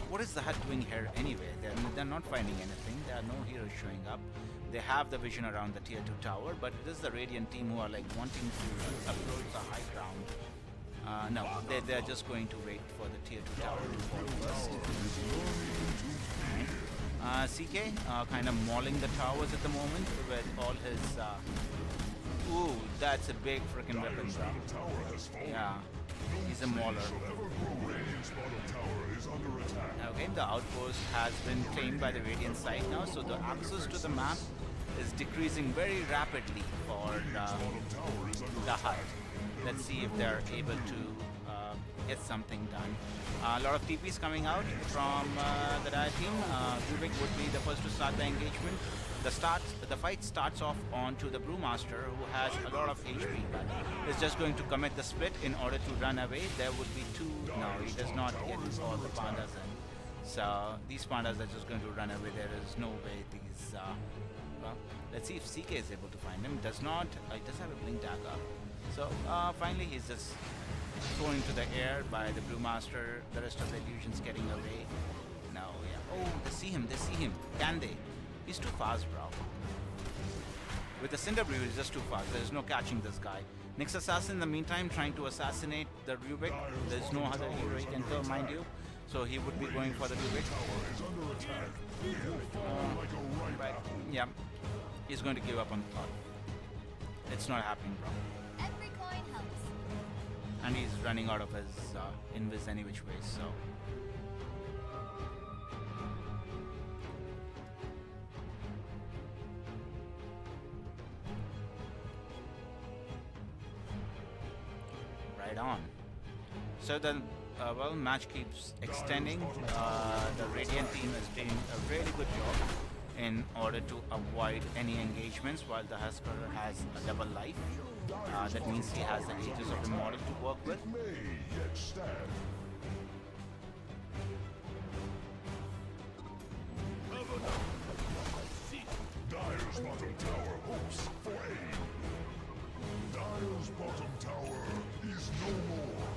what is the Hut doing here anyway? They're not finding anything. There are no heroes showing up. They have the vision around the tier 2 tower, but it is the Radiant team who are like wanting to approach the high ground. No, they're just going to wait for the tier 2 tower to fall first. CK kind of mauling the towers at the moment with all his. Ooh, that's a big freaking weapon, Dire's bro. middle tower has fallen. Yeah, he's a mauler. Shall ever grow. Radiant's bottom tower is under attack. Okay, the outpost has been claimed by the Radiant side now, so the access to the map is decreasing very rapidly for Bottom tower is under the attack. HUD. Let's see if they're able to get something done. A lot of TPs coming out from the Dire team. Rubik would be the first to start the engagement. The fight starts off onto the Brewmaster, who has a lot of HP, but is just going to commit the split in order to run away. There would be two. No, he does not get all the pandas in. So these pandas are just going to run away. There is no way these. Well, let's see if CK is able to find him. Does not. He does have a blink dagger. So finally, he's just thrown into the air by the Brewmaster. The rest of the illusions getting away. No, yeah. Oh, they see him. They see him. Can they? He's too fast, bro. With the Cinder Brew, he's just too fast. There's no catching this guy. Nyx Assassin, in the meantime, trying to assassinate the Rubik. There's no other hero he can kill, mind you. So he would be going for the Rubik. Right. Yeah. He's going to give up on the thought. It's not happening, bro. Every coin helps. And he's running out of his invis any which way, so. Right on. So the match keeps extending. The Radiant team is doing a really good job in order to avoid any engagements, while the Husker has a double life. That means he has the Aegis of Immortal to work with. May yet stand. Dire's bottom tower hopes for aid. Dire's bottom tower is no more.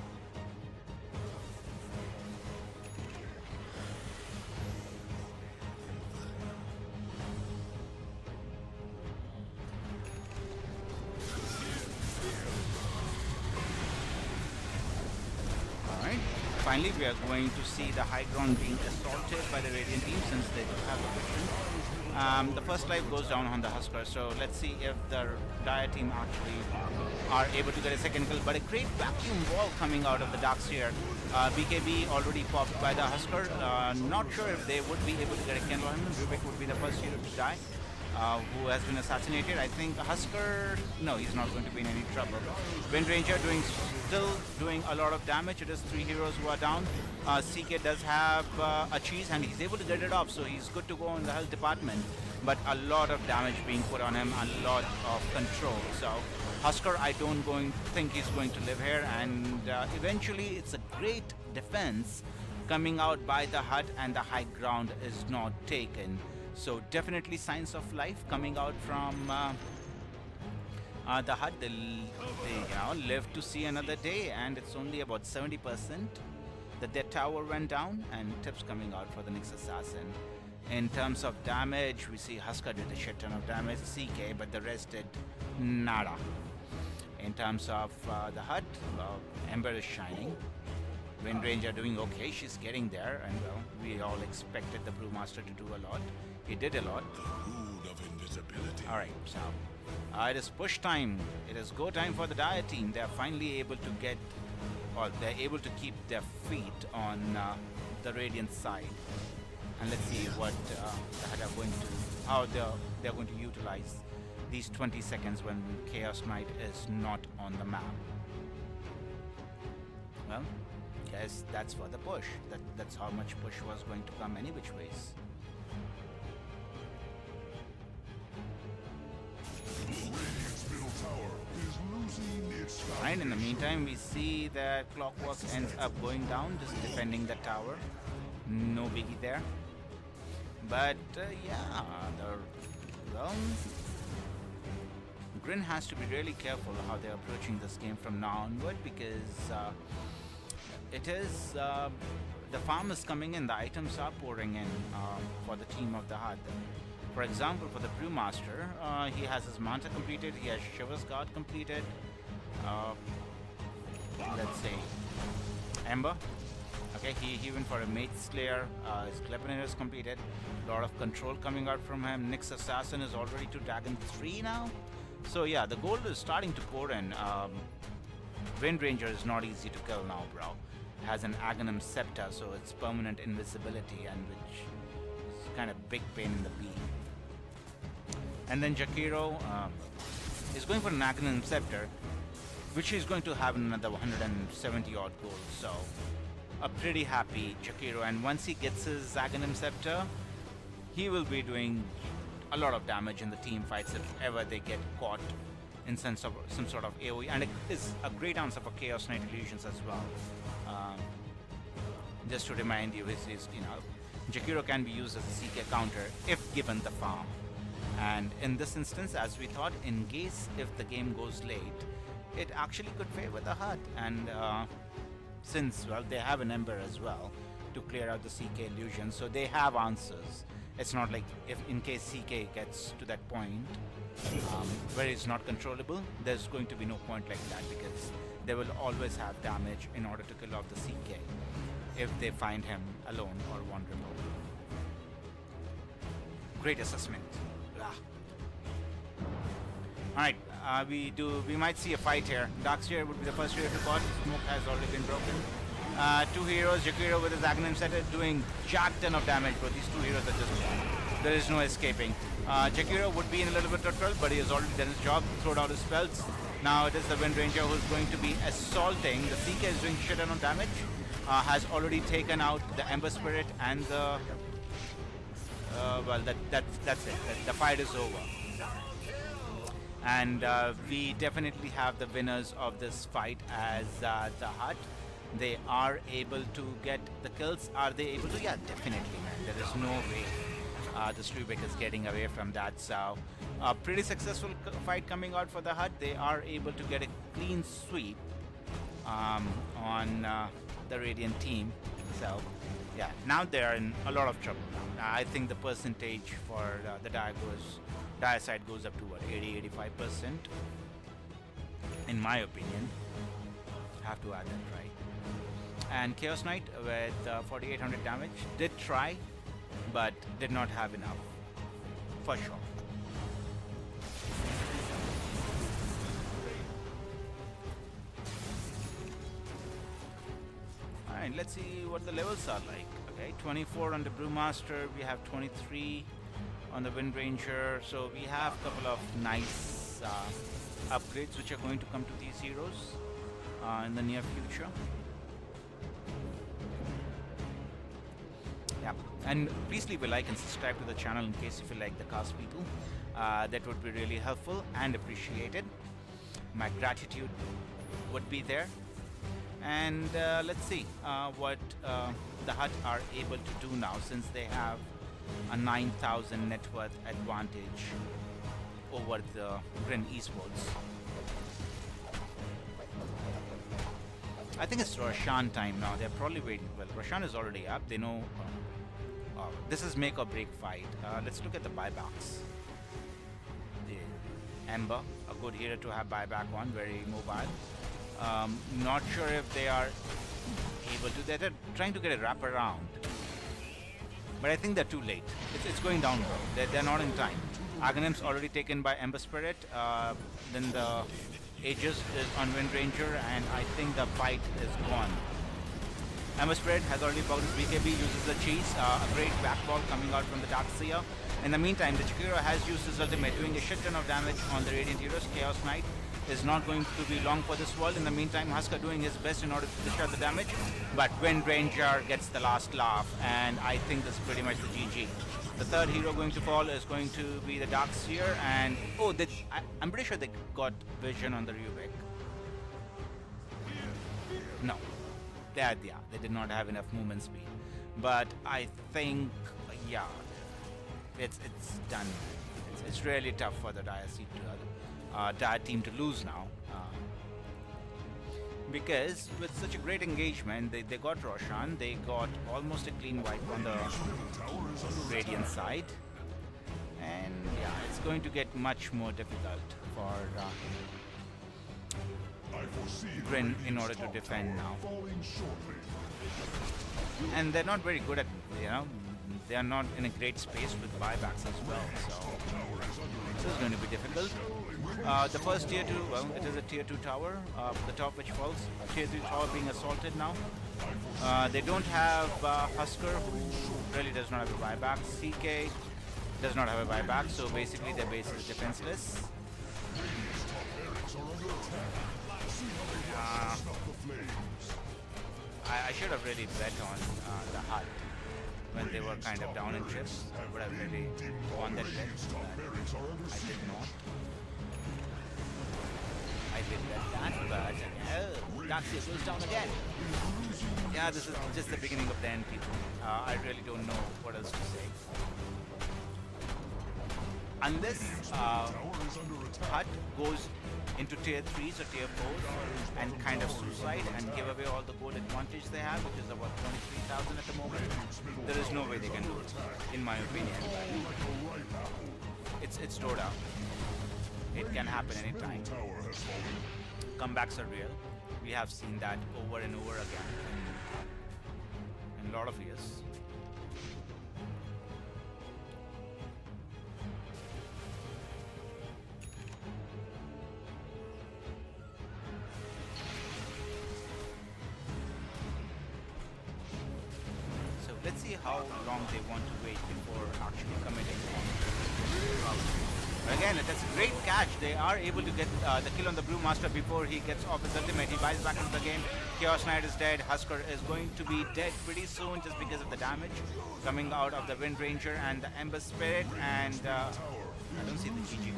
Alright. Finally, we are going to see the high ground being assaulted by the Radiant team since they do have a vision. The first life goes down on the Husker, so let's see if the Dire team actually are able to get a second kill. But a great vacuum wall coming out of the Darkseer. BKB already popped by the Husker. Not sure if they would be able to get a kill on him. Rubik would be the first hero to die. Who has been assassinated. I think Husker, no, he's not going to be in any trouble. Wind Ranger still doing a lot of damage. It is 3 heroes who are down. CK does have a cheese and he's able to get it off, so he's good to go in the health department. But a lot of damage being put on him, a lot of control. So Husker, I don't think he's going to live here, and eventually it's a great defense coming out by the hut, and the high ground is not taken. So definitely signs of life coming out from the hut. They live to see another day, and it's only about 70% that their tower went down, and tips coming out for the Nyx Assassin. In terms of damage, we see Husker did a shit ton of damage, CK, but the rest did nada. In terms of the hut, Ember is shining. Wind Ranger doing okay, she's getting there, and well, we all expected the Brewmaster to do a lot. He did a lot. Rune of invisibility. Alright, so it is push time. It is go time for the Dire team. They are finally able to get, or they're able to keep their feet on the Radiant side. And let's see what they're going to, how they're going to utilize these 20 seconds when Chaos Knight is not on the map. Well, yes, that's for the push. That's how much push was going to come any which ways. Radiant's middle tower is losing its And in the meantime, we see that Clockwork ends up going down, just defending the tower. No biggie there. But yeah, Grin has to be really careful how they're approaching this game from now onward, because it is the farm is coming in, the items are pouring in for the team of the Hut. For example, for the Brewmaster, he has his Manta completed, he has Shiva's Guard completed. Let's say Ember. Okay, he went for a Mage Slayer. His Kleppner is completed. A lot of control coming out from him. Nyx Assassin is already to Dragon 3 now. So yeah, the gold is starting to pour in. Wind Ranger is not easy to kill now, bro. Has an Aghanim Scepter, so it's permanent invisibility, and which is kind of big pain in the beam. And then Jakiro is going for an Aghanim Scepter, which he's going to have another 170 odd gold. So a pretty happy Jakiro, and once he gets his Aghanim Scepter, he will be doing a lot of damage in the team fights if ever they get caught in some sort of AoE, and it is a great answer for Chaos Knight Illusions as well. Just to remind you, Jakiro can be used as a CK counter if given the farm. And in this instance, as we thought, in case if the game goes late, it actually could favor the hut. And since, well, they have an Ember as well to clear out the CK illusion, so they have answers. It's not like if in case CK gets to that point where it's not controllable, there's going to be no point like that, because they will always have damage in order to kill off the CK if they find him alone or vulnerable. Great assessment. Alright, we might see a fight here. Darkseer would be the first hero to caught. Smoke has already been broken. Two heroes, Jakiro with his Aghanim Scepter doing jack ton of damage, but these two heroes are just, there is no escaping. Jakiro would be in a little bit of trouble, but he has already done his job, throwed out his spells. Now it is the Wind Ranger who's going to be assaulting. The CK is doing shit ton of damage. Has already taken out the Ember Spirit and the... well, that's it. The fight is over. And we definitely have the winners of this fight as the Hut. They are able to get the kills. Are they able to? Yeah, definitely, man. There is no way the Strubeck is getting away from that. So, a pretty successful fight coming out for the Hut. They are able to get a clean sweep on the Radiant team. So, yeah, now they are in a lot of trouble. I think the percentage for the Dire side goes up to what, 80-85%, in my opinion. Have to add that, right? And Chaos Knight with 4800 damage did try, but did not have enough, for sure. Alright, let's see what the levels are like. Okay, 24 on the Brewmaster, we have 23 on the Wind Ranger, so we have a couple of nice upgrades which are going to come to these heroes in the near future. Yeah, and please leave a like and subscribe to the channel in case if you like the cast people. That would be really helpful and appreciated. My gratitude would be there. And let's see what the Hut are able to do now, since they have a 9,000 net worth advantage over the Grin Esports. I think it's Roshan time now. They're probably waiting. Well, Roshan is already up. They know this is make or break fight. Let's look at the buybacks. The Ember, a good hero to have buyback on, very mobile. Not sure if they are able to. They're trying to get a wrap around. But I think they're too late. It's going down, bro. They're not in time. Aghanim's already taken by Ember Spirit. Then the Aegis is on Wind Ranger, and I think the fight is gone. Ember Spirit has already bugged his BKB, uses the cheese. A great backball coming out from the Darkseer. In the meantime, the Jakiro has used his ultimate, doing a shit ton of damage on the Radiant heroes. Chaos Knight is not going to be long for this world. In the meantime, Husker doing his best in order to dish out the damage, but Wind Ranger gets the last laugh, and I think this is pretty much the GG. The third hero going to fall is going to be the Darkseer, and I'm pretty sure they got vision on the Rubick. No, they did not have enough movement speed, but I think, yeah, it's done. It's really tough for the Dire team to lose now, because with such a great engagement, they got Roshan, they got almost a clean wipe on the Radiant side, and yeah, it's going to get much more difficult for Grin in order to defend now. And they're not very good at, you know, they are not in a great space with buybacks as well. So this is going to be difficult. The first tier 2, well, it is a tier 2 tower, the top which falls. Tier 3 tower being assaulted now. They don't have Husker, who really does not have a buyback. CK does not have a buyback, so basically their base is defenseless. I should have really bet on the Hut when they were kind of down in chips. I would have really won that bet, but I did not. I did bet that, but oh, Daxia goes down again. Yeah, this is just the beginning of the end, people. I really don't know what else to say. Unless Hut goes into tier 3s or tier 4s and kind of suicide and give away all the gold advantage they have, which is about 23,000 at the moment, there is no way they can do it, in my opinion. It's Dota. It can happen anytime. Comebacks are real. We have seen that over and over again in a lot of years. So let's see how long they want to wait before actually committing on. But again, that's a great catch. They are able to get the kill on the Brewmaster before he gets off his ultimate. He buys back into the game. Chaos Knight is dead. Husker is going to be dead pretty soon just because of the damage coming out of the Wind Ranger and the Ember Spirit. And I don't see the GG.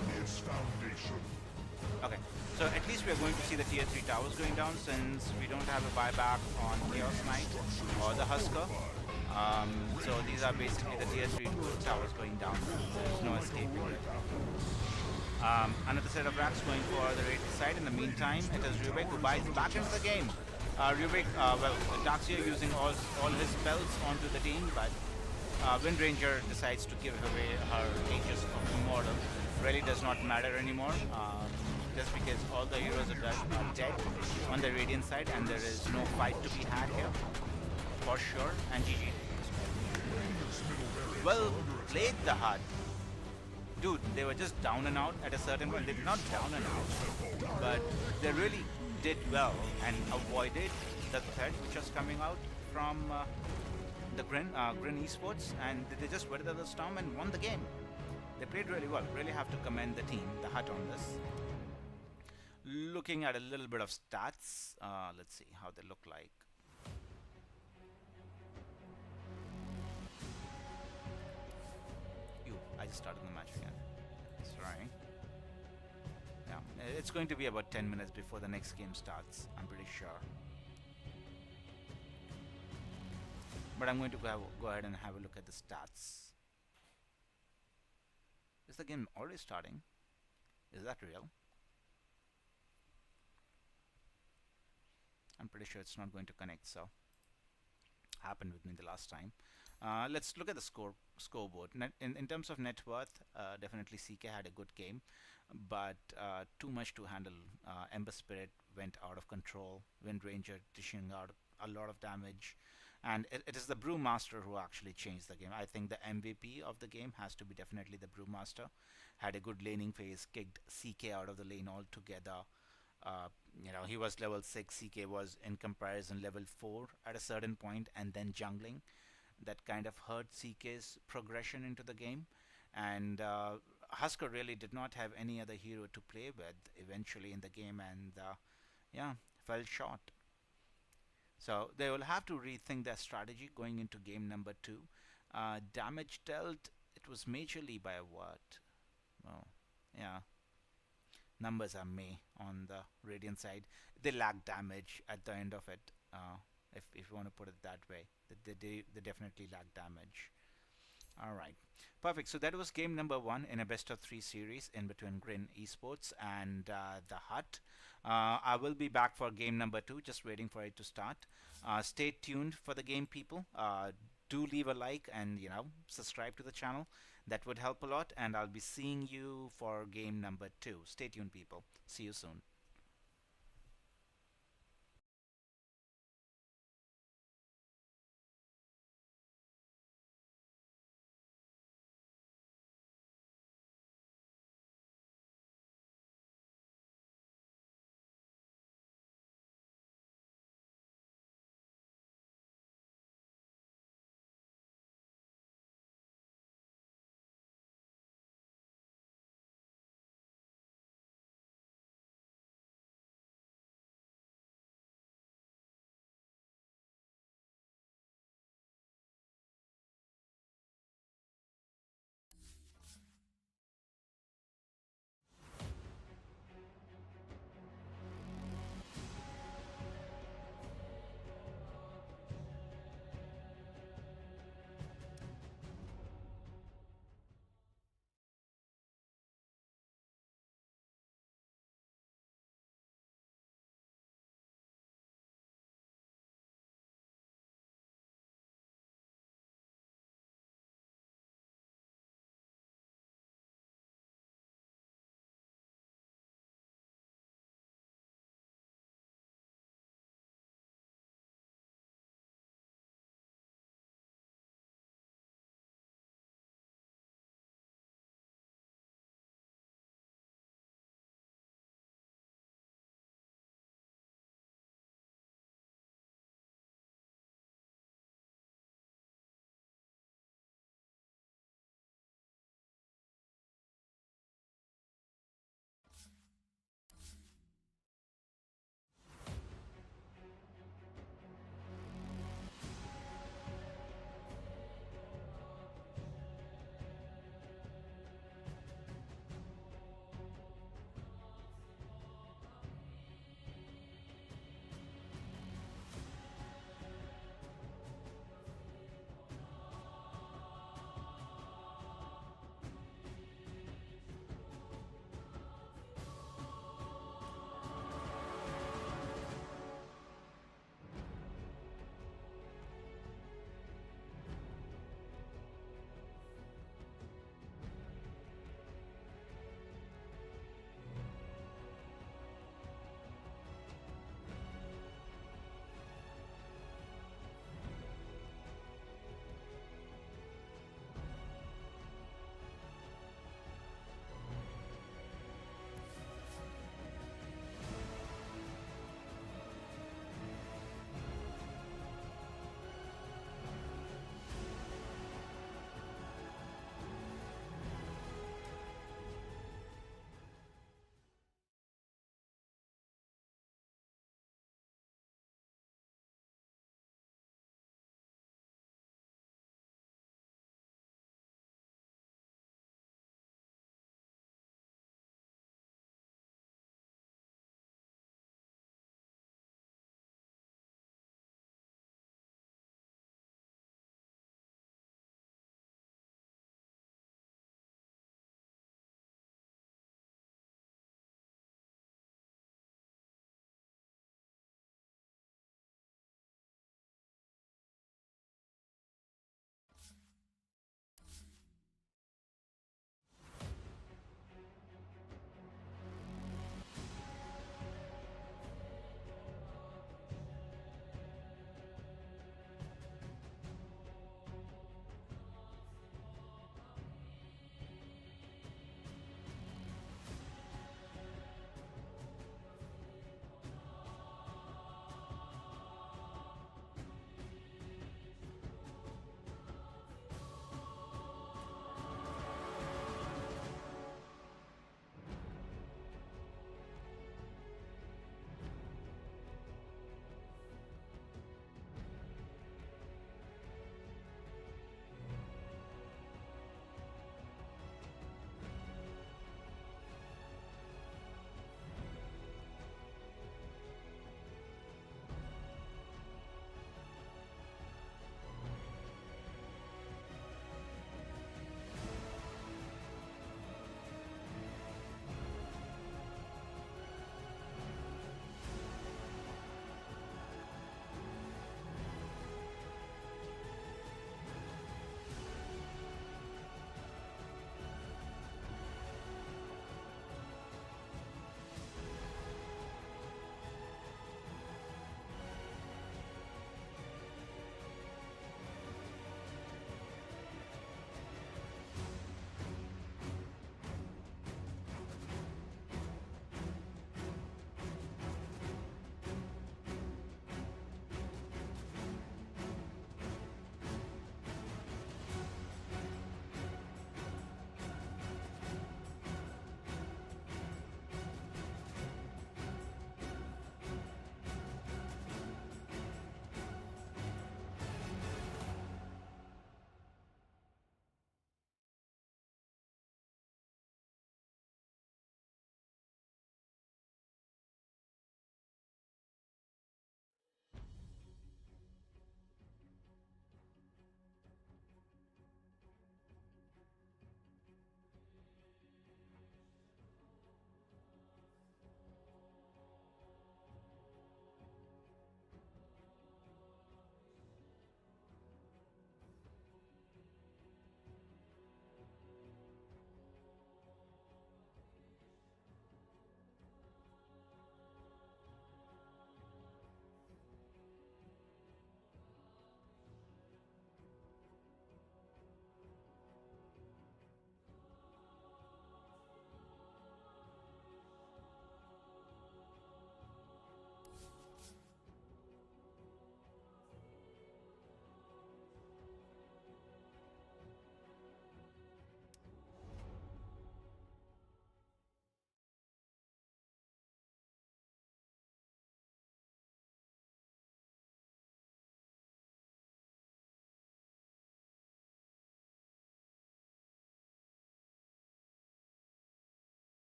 Okay, so at least we are going to see the tier 3 towers going down since we don't have a buyback on Chaos Knight or the Husker. So these are basically the tier 3 towers going down. There's no escaping it. Another set of racks going for the raid side. In the meantime, it is Rubik who buys back into the game. Rubik, well, Daxia using all his spells onto the team, but Wind Ranger decides to give away her Aegis of Immortal. Really does not matter anymore, just because all the heroes are dead on the Radiant side and there is no fight to be had here. For sure, and GG. Well played, the Hut. Dude, they were just down and out at a certain point. They did not down and out, but they really did well and avoided the threat which was coming out from the Grin Esports, and they just weathered the storm and won the game. They played really well. Really have to commend the team, the Hut, on this. Looking at a little bit of stats, let's see how they look like. I just started the match again. Sorry. Yeah, it's going to be about 10 minutes before the next game starts, I'm pretty sure. But I'm going to go ahead and have a look at the stats. Is the game already starting? Is that real? I'm pretty sure it's not going to connect, so happened with me the last time. Let's look at the scoreboard. In terms of net worth, definitely CK had a good game, but too much to handle. Ember Spirit went out of control. Wind Ranger dishing out a lot of damage, and it is the Brewmaster who actually changed the game. I think the MVP of the game has to be definitely the Brewmaster. Had a good laning phase, kicked CK out of the lane altogether. You know, he was level 6, CK was in comparison level 4 at a certain point, and then jungling. That kind of hurt CK's progression into the game, and Husker really did not have any other hero to play with eventually in the game, and yeah, fell short. So they will have to rethink their strategy going into game number 2. Damage dealt, it was majorly by what? Well, yeah, numbers are meh on the Radiant side. They lack damage at the end of it. If you want to put it that way, they definitely lack damage. All right, perfect. So that was game number 1 in a best of 3 series in between Grin Esports and the Hut. I will be back for game number 2, just waiting for it to start. Stay tuned for the game, people. Do leave a like and, you know, subscribe to the channel. That would help a lot, and I'll be seeing you for game number 2. Stay tuned, people. See you soon.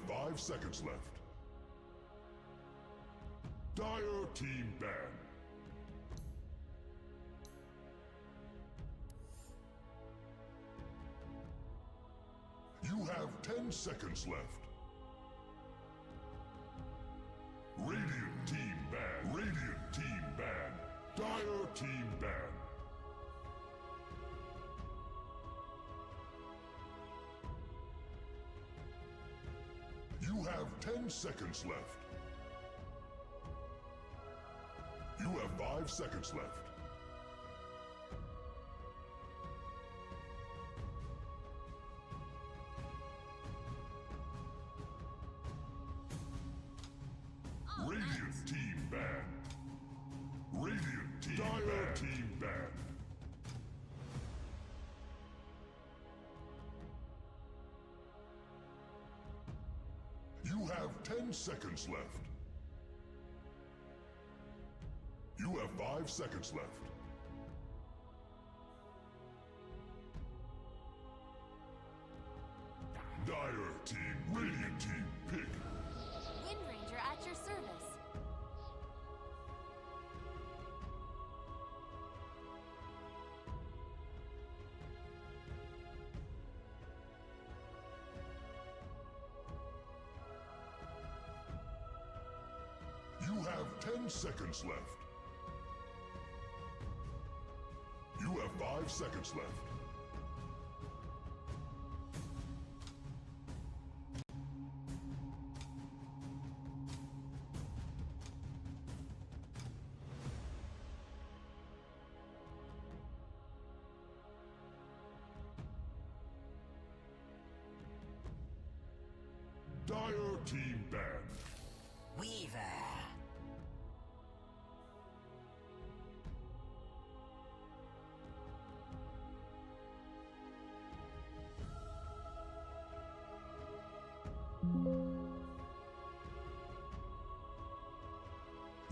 5 seconds left. Dire team ban. You have 10 seconds left. Radiant team ban. Radiant team ban. Dire team ban. You have 10 seconds left. You have 5 seconds left. Radiant team ban. Radiant team Dire team ban. You have 10 seconds left. You have 5 seconds left. Dire team, Radiant team, pick. Wind Ranger at your service. You have 10 seconds left. You have 5 seconds left. Dire team ban. Weaver.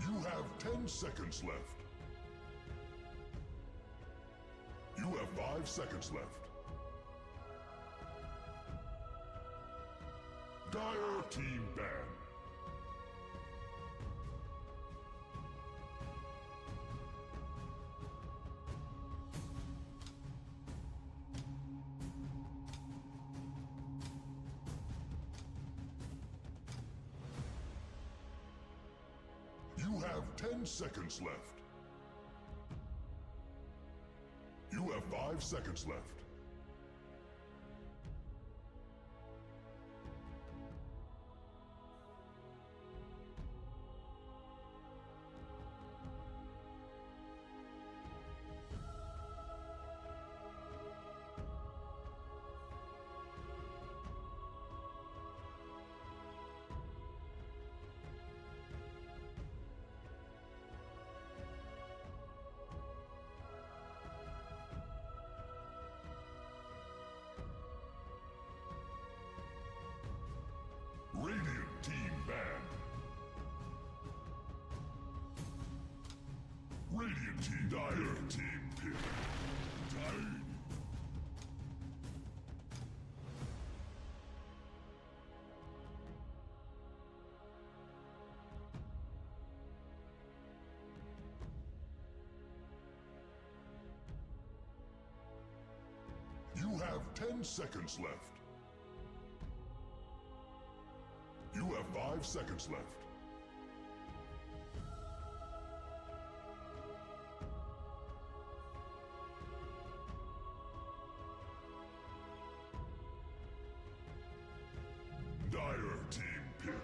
You have 10 seconds left. You have 5 seconds left. Dire team ban. You have 10 seconds left. You have 5 seconds left. Radiant team ban. Radiant team, Dire team pick. Die. You have 10 seconds left. You have 5 seconds left. Dire team pick.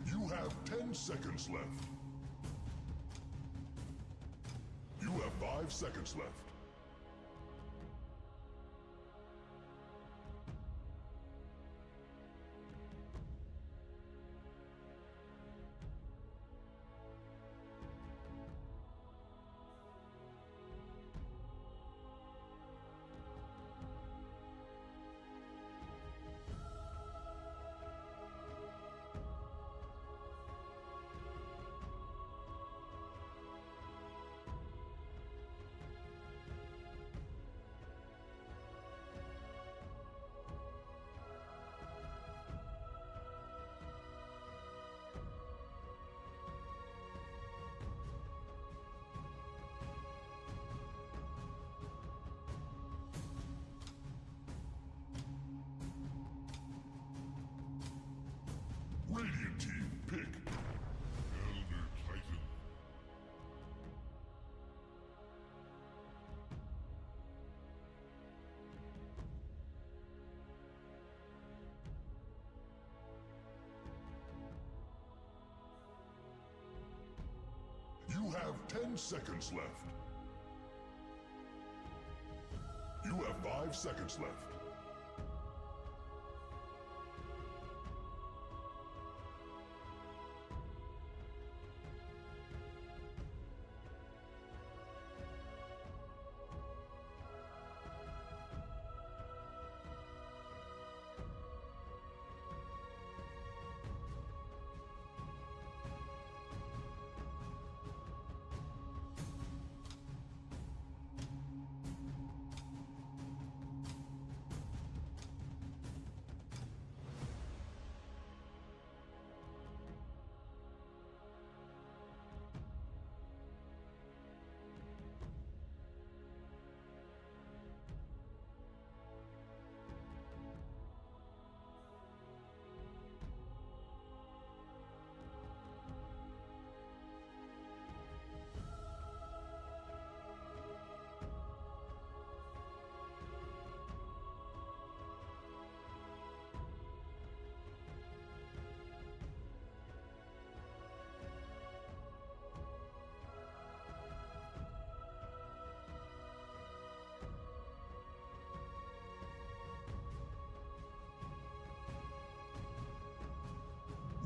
You have 10 seconds left. You have 5 seconds left. 10 seconds left. You have 5 seconds left.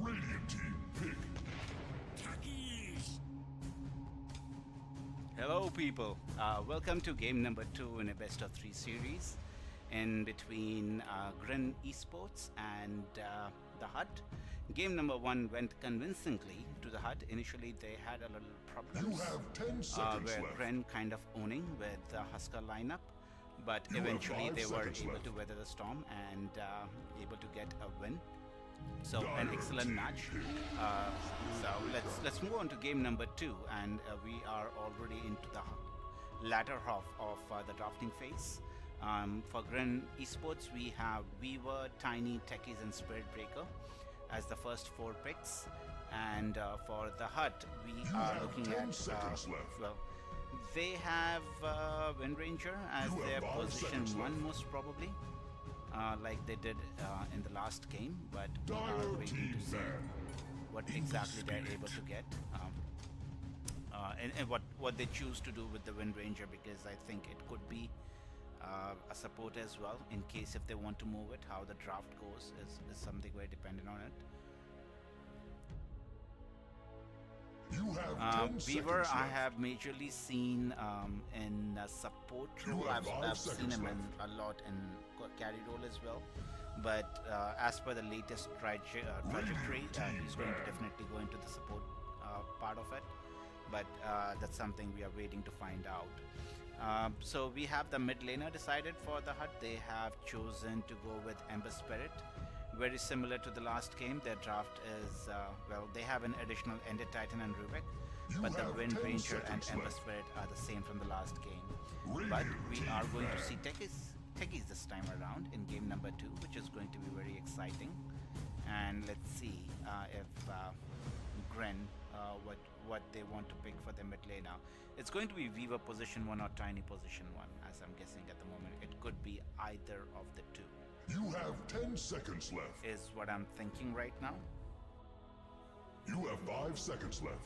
Radiant team pick. Hello, people. Welcome to game number 2 in a best of 3 series in between Gren Esports and the Hut. Game number 1 went convincingly to the Hut. Initially, they had a little You problems have 10 seconds where left. Gren kind of owning with the Husker lineup, but You have eventually 5 they were seconds able left. to weather the storm and able to get a win. So an excellent match. So let's move on to game number 2, and we are already into the latter half of the drafting phase. For Gren Esports, we have Weaver, Tiny, Techies, and Spirit Breaker as the first 4 picks, and for the Hut, we You are have looking 10 at seconds left. well, they have Wind Ranger as You have their 5 position seconds 1 left. most probably. Like they did in the last game, but we are Dire waiting team to see ban. what exactly they're able to get, and what they choose to do with the Wind Ranger, because I think it could be a support as well in case if they want to move it. How the draft goes is something very dependent on it. You have 10 Beaver, seconds I left. have majorly seen in support You role. have I've 5 seen seconds him in left. a lot in carry role as well. But as per the latest trajectory, he's going to definitely go into the support part of it. But that's something we are waiting to find out. So we have the mid laner decided for the Hut. They have chosen to go with Ember Spirit. Very similar to the last game. Their draft is, well, they have an additional Ender Titan and Rubik, You but the have Wind 10 Ranger and seconds Ember left. Spirit are the same from the last game. But Radiant we team are going to ban. see Techies this time around in game number 2, which is going to be very exciting. And let's see if Gren, what they want to pick for their mid laner. It's going to be Weaver position 1 or Tiny position 1, as I'm guessing at the moment. It could be either of the two, You have 10 seconds left. is what I'm thinking right now. You have 5 seconds left.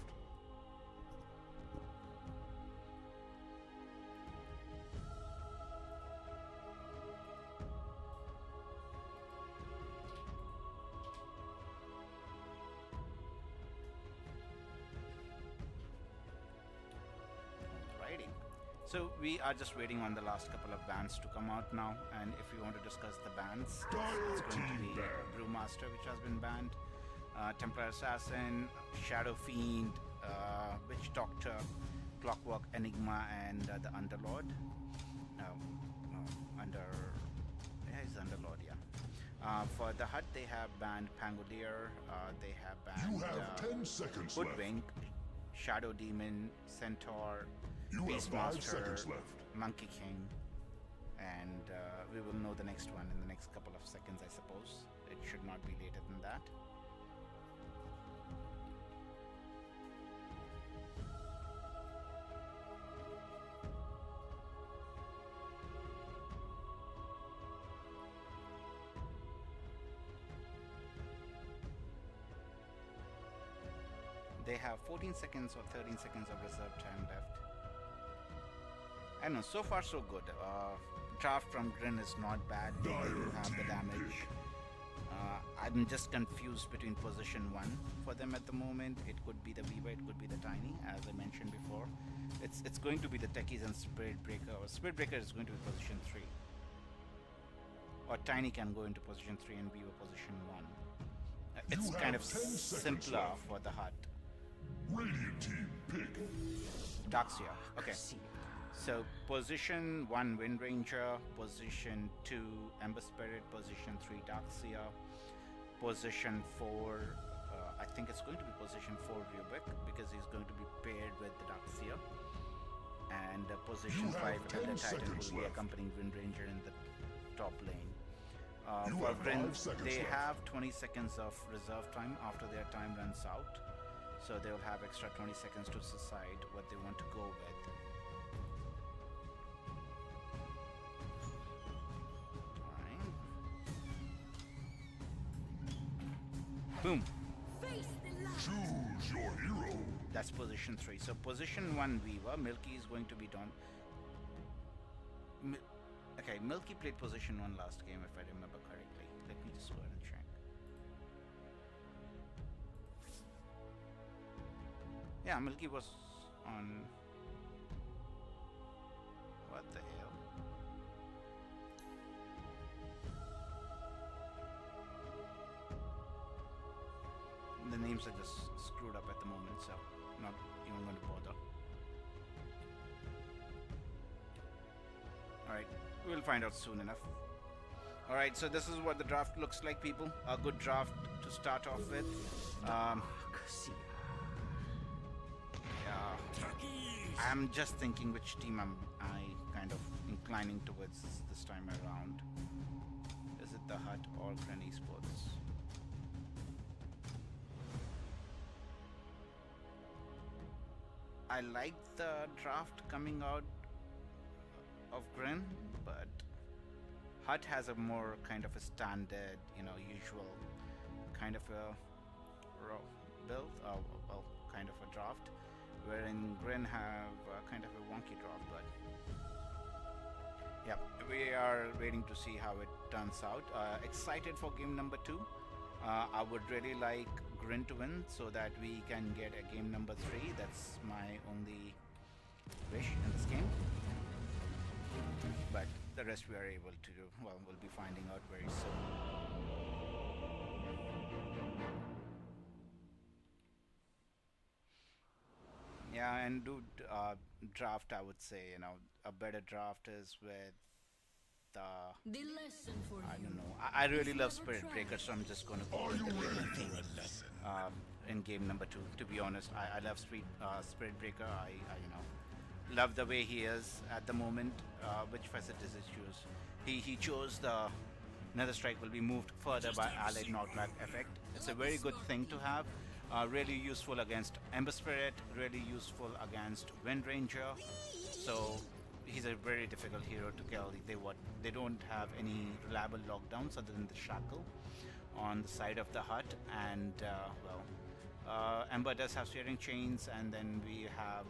Alrighty. So we are just waiting on the last couple of bands to come out now, and if we want to discuss the bands, it's going to be Brewmaster, which has been banned, Templar Assassin, Shadow Fiend, Witch Doctor, Clockwork Enigma, and the Underlord. He's Underlord, yeah. For the Hut, they have banned Pangolier, they have You banned have 10 seconds left. Hoodwink, Shadow Demon, Centaur, You have 5 Beastmaster, seconds left. Monkey King, and we will know the next one in the next couple of seconds, I suppose. It should not be later than that. they have 14 seconds or 13 seconds of reserve time left. I know, so far so good. Draft from Grin is not bad. They do have the damage. I'm just confused between position 1 for them at the moment. It could be the Viva, it could be the Tiny, as I mentioned before. It's going to be the Techies and Spirit Breaker, or Spirit Breaker is going to be position 3. Or Tiny can go into position 3 and Viva position 1. It's kind of simpler for the hut. Radiant team, pick. Daxia. Okay. So position 1 Wind Ranger, position 2 Ember Spirit, position 3 Daxia, position 4 I think it's going to be position 4 Rubik because he's going to be paired with the Daxia, and position 5 Elder Titan will be accompanying Wind Ranger in the top lane. For Grin, they have 20 seconds of reserve time after their time runs out, so they'll have extra 20 seconds to decide what they want to go with. Boom. Choose your hero. That's position 3. So position 1 Viva, Milky is going to be done. Okay, Milky played position 1 last game if I remember correctly. Let me just go ahead and check. Yeah, Milky was on... What the hell? The names are just screwed up at the moment, so I'm not even going to bother. Alright, we'll find out soon enough. Alright, so this is what the draft looks like, people. A good draft to start off with. Yeah. I'm just thinking which team I kind of inclining towards this time around. Is it the Hut or Gren Esports? I like the draft coming out of Gren, but Hut has a more kind of a standard, usual kind of a raw build, well, kind of a draft, wherein Gren have kind of a wonky draft, but yeah, we are waiting to see how it turns out. Excited for game number 2. I would really like Grin to win so that we can get a game number 3. That's my only wish in this game. But the rest we are able to do, well, we'll be finding out very soon. Yeah, and draft, I would say, a better draft is with the lesson for I don't know. I really love Spirit Breaker, so I'm just going to go with the Radiant team in game number 2. To be honest, I love Spirit Breaker. I love the way he is at the moment. Which facilities he chose? He chose the Nether Strike will be moved further by allied knockback effect. It's a very good thing to have. Really useful against Ember Spirit. Really useful against Wind Ranger. So he's a very difficult hero to kill. They don't have any reliable lockdowns other than the shackle on the side of the hut, and Ember does have steering chains, and then we have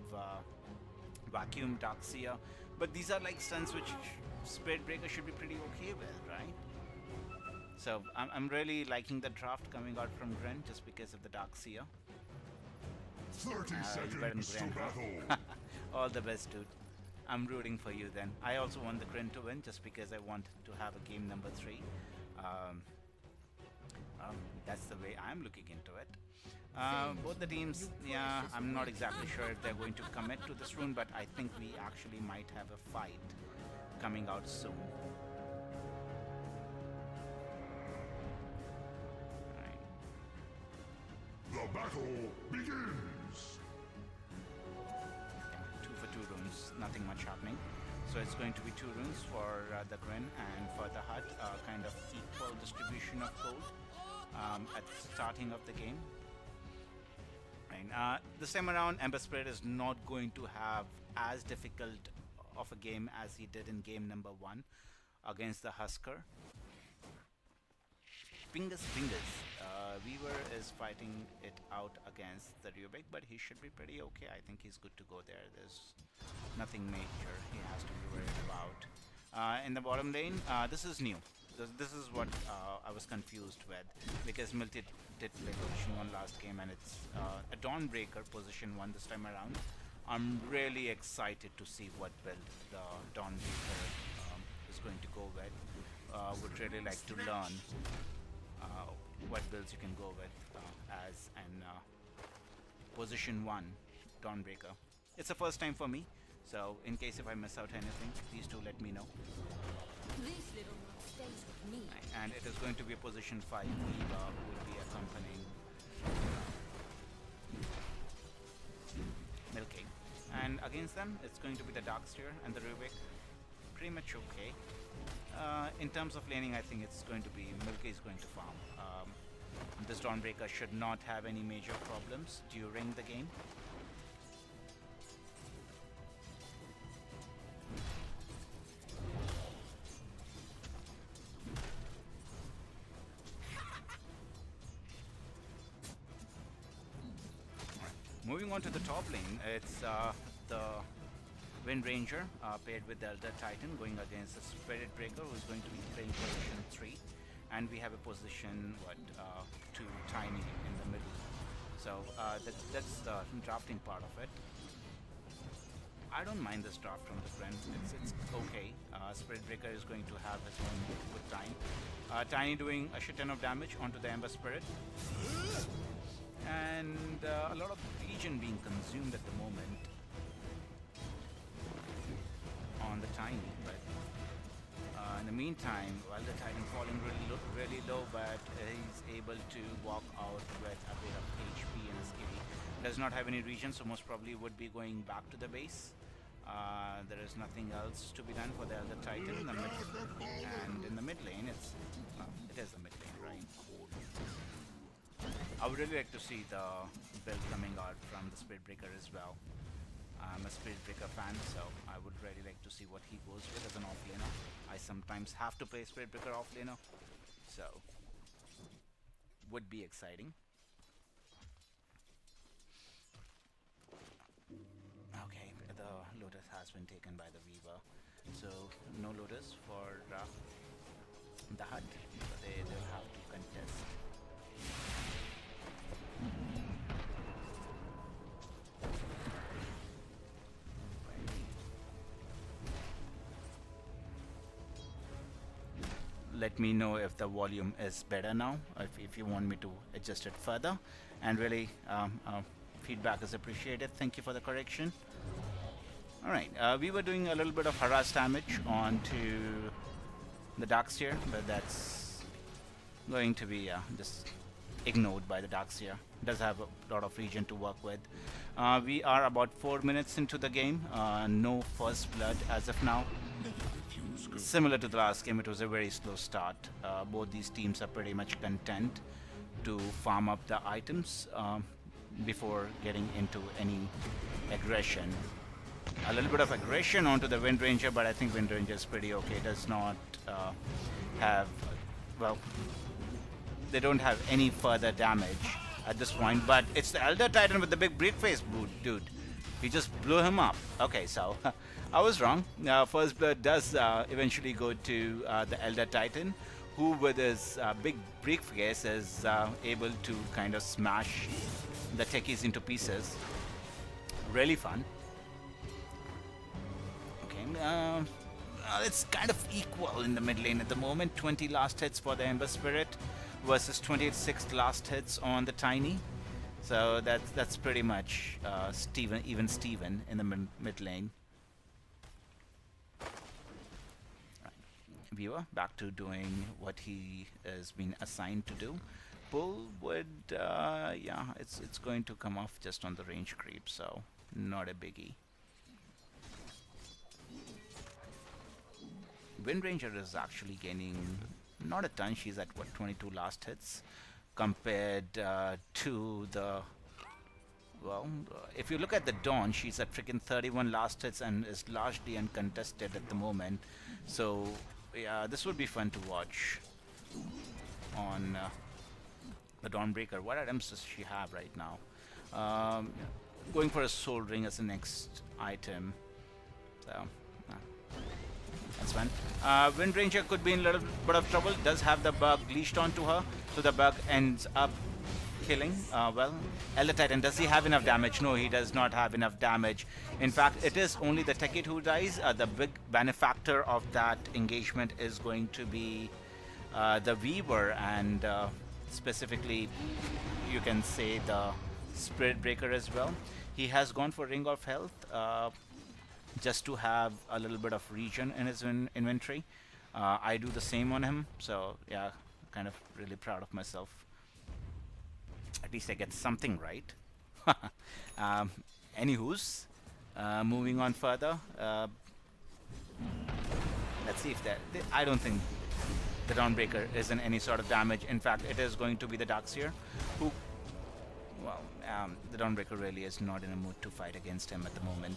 vacuum Daxia, but these are like stuns which Spirit Breaker should be pretty okay with, right? So I'm really liking the draft coming out from Gren just because of the Daxia. 30 seconds to battle. All the best, dude. I'm rooting for you then. I also want the Gren to win just because I want to have a game number 3. That's the way I'm looking into it. Both the teams, yeah, I'm not exactly sure if they're going to commit to this rune, but I think we actually might have a fight coming out soon. Right. The battle begins. 2 for 2 runes, nothing much happening. So it's going to be 2 runes for the Gren, and for the Hut, kind of equal distribution of gold at the starting of the game. Right. This time around, Ember Spirit is not going to have as difficult of a game as he did in game number 1 against the Husker. Fingers, Weaver is fighting it out against the Rubik, but he should be pretty okay. I think he's good to go there. There's nothing major he has to be worried about. In the bottom lane, this is new. This is what I was confused with, because Milty did play position 1 last game, and it's a Dawnbreaker position 1 this time around. I'm really excited to see what build the Dawnbreaker is going to go with. Would really like to learn what builds you can go with as an position 1 Dawnbreaker. It's the first time for me, so in case if I miss out anything, please do let me know. This little one stays with me. And it is going to be a position 5 Eva who will be accompanying Milky. And against them, it's going to be the Darksteer and the Rubik. Pretty much okay. In terms of laning, I think it's going to be Milky is going to farm. This Dawnbreaker should not have any major problems during the game. Moving on to the top lane, it's the Wind Ranger paired with the Elder Titan going against the Spirit Breaker, who's going to be playing position 3. And we have a position, 2 Tiny in the middle. So that's the drafting part of it. I don't mind this draft from the friend. It's okay. Spirit Breaker is going to have his own good time. Tiny doing a shit ton of damage onto the Ember Spirit. And a lot of region being consumed at the moment on the Tiny, but in the meantime, while the Titan falling really low, but he's able to walk out with a bit of HP and a skitty. Does not have any region, so most probably would be going back to the base. There is nothing else to be done for the Elder Titan in the mid, and in the mid lane, it is the mid lane, right? I would really like to see the build coming out from the Spirit Breaker as well. I'm a Spirit Breaker fan, so I would really like to see what he goes with as an offlaner. I sometimes have to play Spirit Breaker offlaner, so would be exciting. Okay, the Lotus has been taken by the Weaver, so no Lotus for the hut. So they'll have to contest. Let me know if the volume is better now, if you want me to adjust it further, and really feedback is appreciated. Thank you for the correction. Alright, we were doing a little bit of harass damage onto the Darksteer, but that's going to be just ignored by the Darksteer. Does have a lot of region to work with. We are about 4 minutes into the game. No first blood as of now. Similar to the last game, it was a very slow start. Both these teams are pretty much content to farm up the items before getting into any aggression. A little bit of aggression onto the Wind Ranger, but I think Wind Ranger is pretty okay. Does not have, well, they don't have any further damage at this point, but it's the Elder Titan with the big briefcase boot, dude. He just blew him up. Okay, so I was wrong. First blood does eventually go to the Elder Titan, who with his big briefcase is able to kind of smash the techies into pieces. Really fun. Okay, it's kind of equal in the mid lane at the moment. 20 last hits for the Ember Spirit versus 26 last hits on the Tiny. So that's pretty much even Steven in the mid lane. Right. Viewer back to doing what he has been assigned to do. Bull would, yeah, it's going to come off just on the range creep, so not a biggie. Wind Ranger is actually gaining not a ton. She's at what, 22 last hits compared to the, well, if you look at the Dawn, she's at freaking 31 last hits and is largely uncontested at the moment. So yeah, this would be fun to watch on the Dawnbreaker. What items does she have right now? Going for a Soul Ring as the next item. So, that's fine. Wind Ranger could be in a little bit of trouble. Does have the bug leashed onto her, so the bug ends up killing. Well, Elder Titan, does he have enough damage? No, he does not have enough damage. In fact, it is only the Tekid who dies. The big benefactor of that engagement is going to be the Weaver, and specifically, you can say the Spirit Breaker as well. He has gone for Ring of Health just to have a little bit of regen in his inventory. I do the same on him, so yeah, kind of really proud of myself. At least I get something right. Anywho's, moving on further. Let's see if I don't think the Dawnbreaker is in any sort of damage. In fact, it is going to be the Darkseer who... Well, the Dawnbreaker really is not in a mood to fight against him at the moment.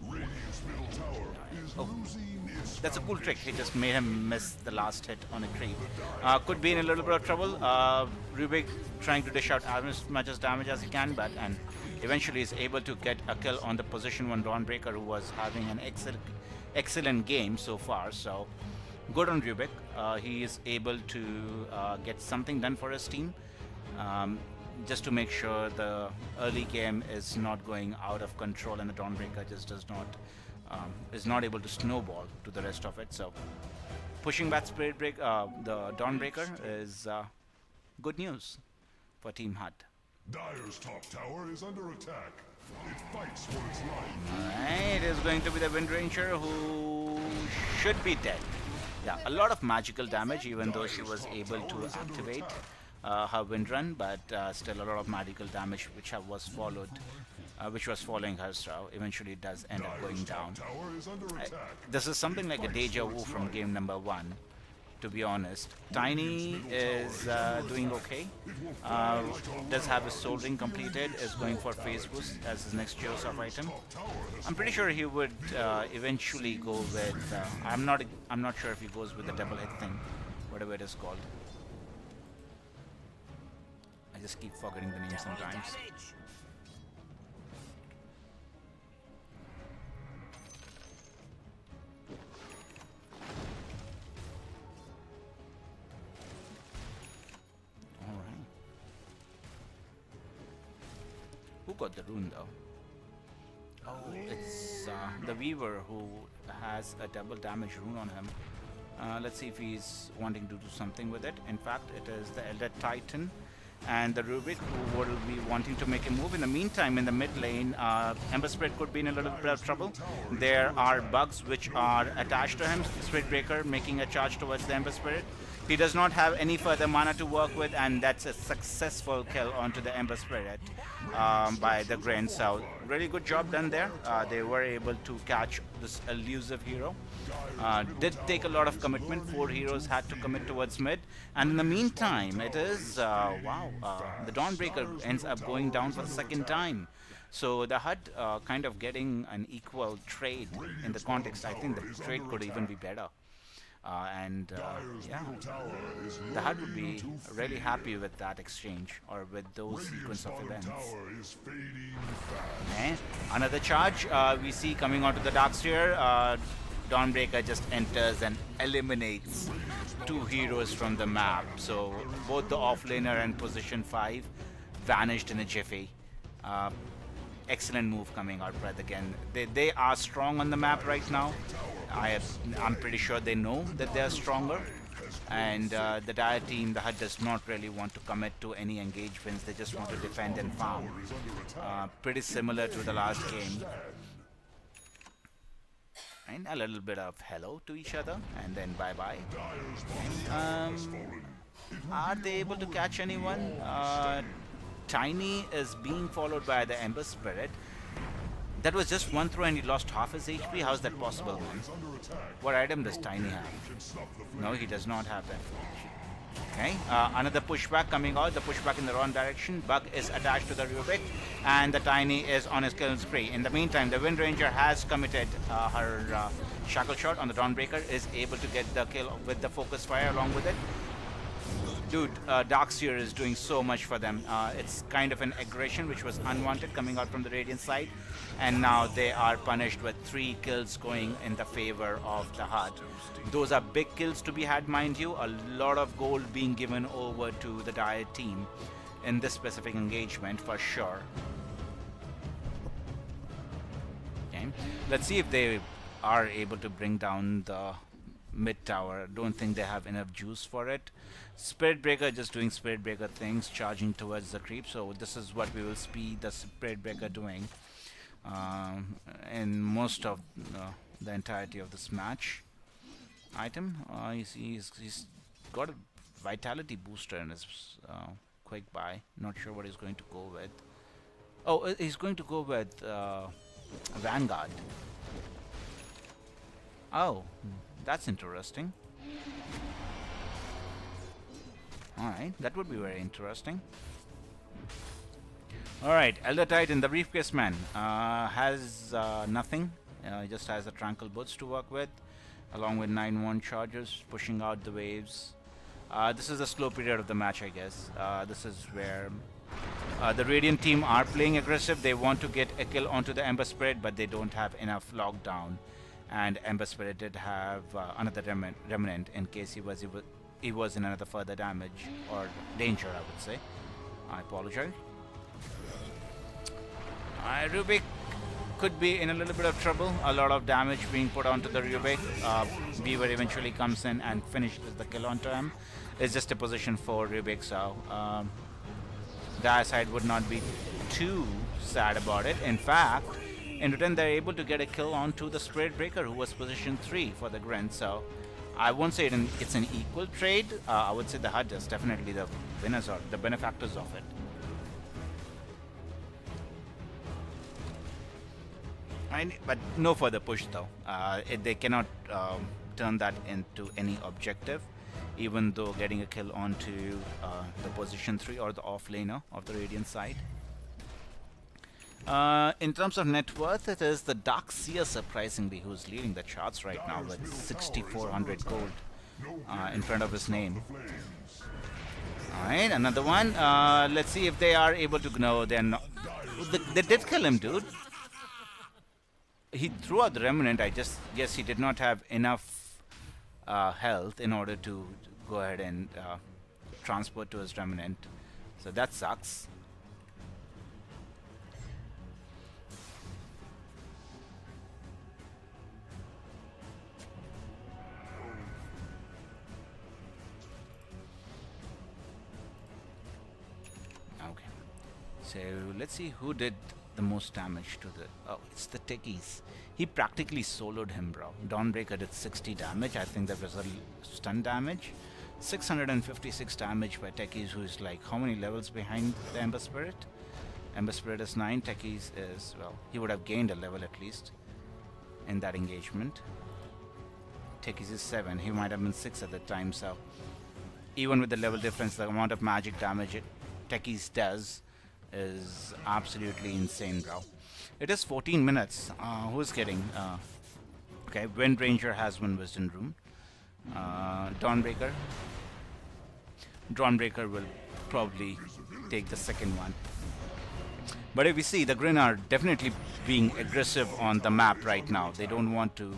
Radiant's middle tower is losing its That's a cool trick. He just made him miss the last hit on a creep. Could be in a little bit of trouble. Rubik trying to dish out as much as damage as he can, but and eventually is able to get a kill on the position 1 Dawnbreaker, who was having an excellent game so far. So good on Rubik. He is able to get something done for his team. Just to make sure the early game is not going out of control and the Dawnbreaker just is not able to snowball to the rest of it. So pushing back the Dawnbreaker is good news for Team HUD. Dire's top tower is under attack. It fights for its life. Alright, it is going to be the Wind Ranger, who should be dead. Yeah, a lot of magical damage, even though she was able to activate her Wind Run, but still a lot of magical damage which was following her, so eventually it does end up going down. This is something like a deja vu from game number 1, to be honest. Tiny is doing okay. Does have his Soul Ring completed, is going for Phase Boost as his next Geosoft item. I'm pretty sure he would eventually go with... I'm not sure if he goes with the double hit thing, whatever it is called. I just keep forgetting the name sometimes. Alright. Who got the rune though? Oh, it's the Weaver who has a double damage rune on him. Let's see if he's wanting to do something with it. In fact, it is the Elder Titan and the Rubik who will be wanting to make a move. In the meantime, in the mid lane, Ember Spirit could be in a little bit of trouble. There are bugs which are attached to him. Spirit Breaker making a charge towards the Ember Spirit. He does not have any further mana to work with, and that's a successful kill onto the Ember Spirit by the Grin. So really good job done there. They were able to catch this elusive hero. Did take a lot of commitment. 4 heroes had to commit towards mid, and in the meantime, it is the Dawnbreaker ends up going down for the second time. So the HUD kind of getting an equal trade in the context. I think the trade could even be better. Yeah, the HUD would be really happy with that exchange or with those sequence of events. And another charge we see coming onto the Darkseer. Dawnbreaker just enters and eliminates 2 heroes from the map. So both the offlaner and position 5 vanished in a jiffy. Excellent move coming out by the Gen. They are strong on the map right now. I'm pretty sure they know that they are stronger. And the Dire team, the HUD does not really want to commit to any engagements. They just want to defend and farm. Pretty similar to the last game. And a little bit of hello to each other, and then bye-bye. Are they able to catch anyone? Tiny is being followed by the Ember Spirit. That was just 1 throw and he lost half his HP. How's that possible, man? What item does Tiny have? No, he does not have that. Okay, another pushback coming out, the pushback in the wrong direction. Bug is attached to the Rubik, and the Tiny is on his kill spree. In the meantime, the Wind Ranger has committed her shackle shot on the Dawnbreaker, is able to get the kill with the focus fire along with it. Dude, Darkseer is doing so much for them. It's kind of an aggression which was unwanted coming out from the Radiant side, and now they are punished with 3 kills going in the favor of the HUD. Those are big kills to be had, mind you. A lot of gold being given over to the Dire team in this specific engagement for sure. Okay, let's see if they are able to bring down the mid tower. Don't think they have enough juice for it. Spirit Breaker just doing Spirit Breaker things, charging towards the creep. So this is what we will see the Spirit Breaker doing in most of the entirety of this match. Item, he's got a vitality booster in his quick buy. Not sure what he's going to go with. Oh, he's going to go with Vanguard. Oh, that's interesting. Alright, that would be very interesting. Alright, Elder Titan, the Briefcase Man, has nothing. He just has the Tranquil Boots to work with, along with 9-1 charges, pushing out the waves. This is the slow period of the match, I guess. This is where the Radiant team are playing aggressive. They want to get a kill onto the Ember Spirit, but they don't have enough lockdown. And Ember Spirit did have another remnant in case he was in another further damage or danger, I would say. I apologize. Rubik could be in a little bit of trouble. A lot of damage being put onto the Rubik. Beaver eventually comes in and finishes the kill onto him. It's just a position for Rubik, so Dire side would not be too sad about it. In fact, in return, they're able to get a kill onto the Spirit Breaker, who was position 3 for the Grin. So I won't say it's an equal trade. I would say the HUD is definitely the winners or the benefactors of it. But no further push though. They cannot turn that into any objective, even though getting a kill onto the position 3 or the off laner of the Radiant side. In terms of net worth, it is the Darkseer, surprisingly, who's leading the charts right now with 6,400 gold in front of his name. Alright, another one. Let's see if they are able to... No, they're not. They did kill him, dude. He threw out the Remnant. Yes, he did not have enough health in order to go ahead and transport to his Remnant. So that sucks. So let's see who did the most damage to the... Oh, it's the Techies. He practically soloed him, bro. Dawnbreaker did 60 damage. I think that was a stun damage. 656 damage by Techies, who is like how many levels behind the Ember Spirit? Ember Spirit is 9. Techies is... Well, he would have gained a level at least in that engagement. Techies is 7. He might have been 6 at the time, so... Even with the level difference, the amount of magic damage Techies does is absolutely insane, bro. It is 14 minutes. Who's getting? Okay, Wind Ranger has one Wisdom Room. Dawnbreaker. Dawnbreaker will probably take the second one. But if we see, the Grin are definitely being aggressive on the map right now. They don't want to,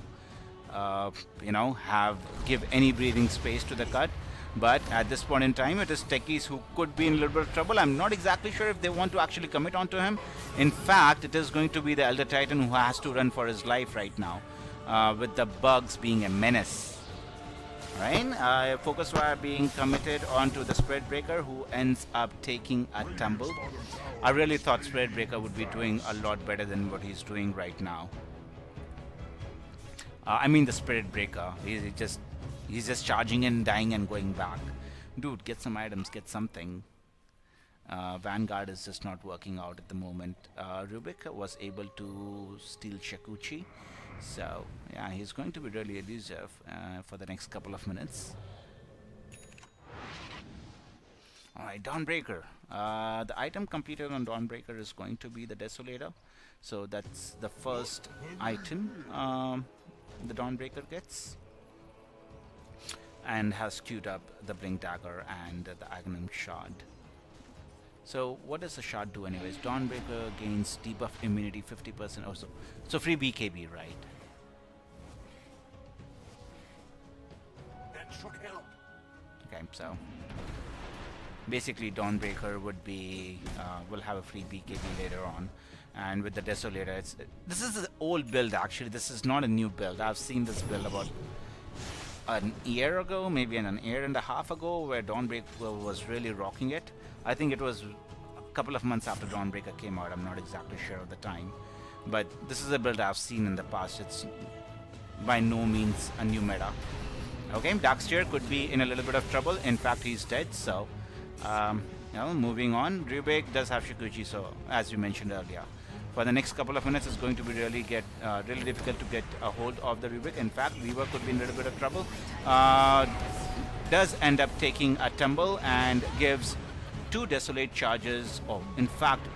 give any breathing space to the cut. But at this point in time, it is Techies who could be in a little bit of trouble. I'm not exactly sure if they want to actually commit onto him. In fact, it is going to be the Elder Titan who has to run for his life right now, with the bugs being a menace. Right? Focus Fire being committed onto the Spirit Breaker, who ends up taking a tumble. I really thought Spirit Breaker would be doing a lot better than what he's doing right now. I mean the Spirit Breaker. He's just charging in, dying and going back. Dude, get some items, get something. Vanguard is just not working out at the moment. Rubik was able to steal Shakuchi. So, yeah, he's going to be really elusive for the next couple of minutes. Alright, Dawnbreaker. The item completed on Dawnbreaker is going to be the Desolator. So that's the first item the Dawnbreaker gets. And has queued up the Blink Dagger and the Aghanim Shard. So what does the shard do anyways? Dawnbreaker gains debuff immunity 50% also. So free BKB, right? That should help. Okay, so basically Dawnbreaker would be will have a free BKB later on, and with the Desolator, this is the old build actually. This is not a new build. I've seen this build about an year ago, maybe an year and a half ago, where Dawnbreaker was really rocking it. I think it was a couple of months after Dawnbreaker came out. I'm not exactly sure of the time, but this is a build I've seen in the past. It's by no means a new meta. Okay, Darksteer could be in a little bit of trouble. In fact, he's dead. So, moving on. Rubik does have Shikuchi, so as you mentioned earlier, for the next couple of minutes, it's going to be really difficult to get a hold of the Rubik. In fact, Weaver could be in a little bit of trouble. Does end up taking a tumble and gives 2 Desolate charges, or in fact,